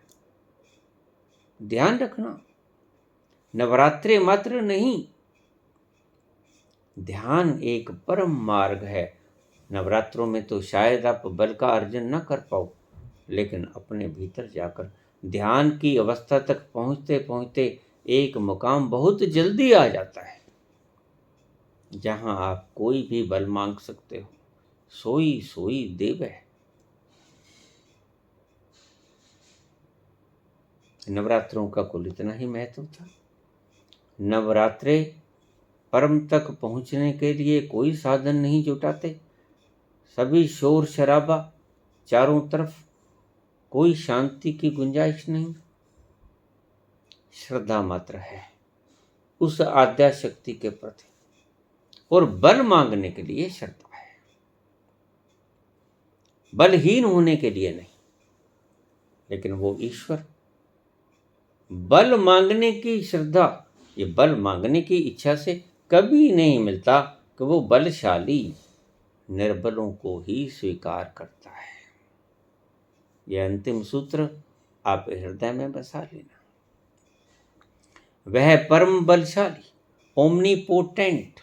ध्यान रखना, नवरात्रे मात्र नहीं, ध्यान एक परम मार्ग है। नवरात्रों में तो शायद आप बल का अर्जन न कर पाओ, लेकिन अपने भीतर जाकर ध्यान की अवस्था तक पहुंचते पहुंचते एक मुकाम बहुत जल्दी आ जाता है जहां आप कोई भी बल मांग सकते हो। सोई सोई देव है। नवरात्रों का कुल इतना ही महत्व था। नवरात्रे परम तक पहुंचने के लिए कोई साधन नहीं जुटाते। सभी शोर शराबा चारों तरफ, कोई शांति की गुंजाइश नहीं। श्रद्धा मात्र है उस आद्या शक्ति के प्रति, और बल मांगने के लिए श्रद्धा है, बलहीन होने के लिए नहीं। लेकिन वो ईश्वर, बल मांगने की श्रद्धा, ये बल मांगने की इच्छा से कभी नहीं मिलता कि वो बलशाली, निर्बलों को ही स्वीकार करता है। यह अंतिम सूत्र आप हृदय में बसा लेना। वह परम बलशाली ओमनीपोटेंट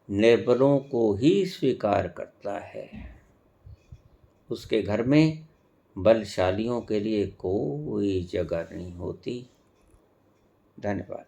निर्बलों को ही स्वीकार करता है। उसके घर में बलशालियों के लिए कोई जगह नहीं होती। धन्यवाद।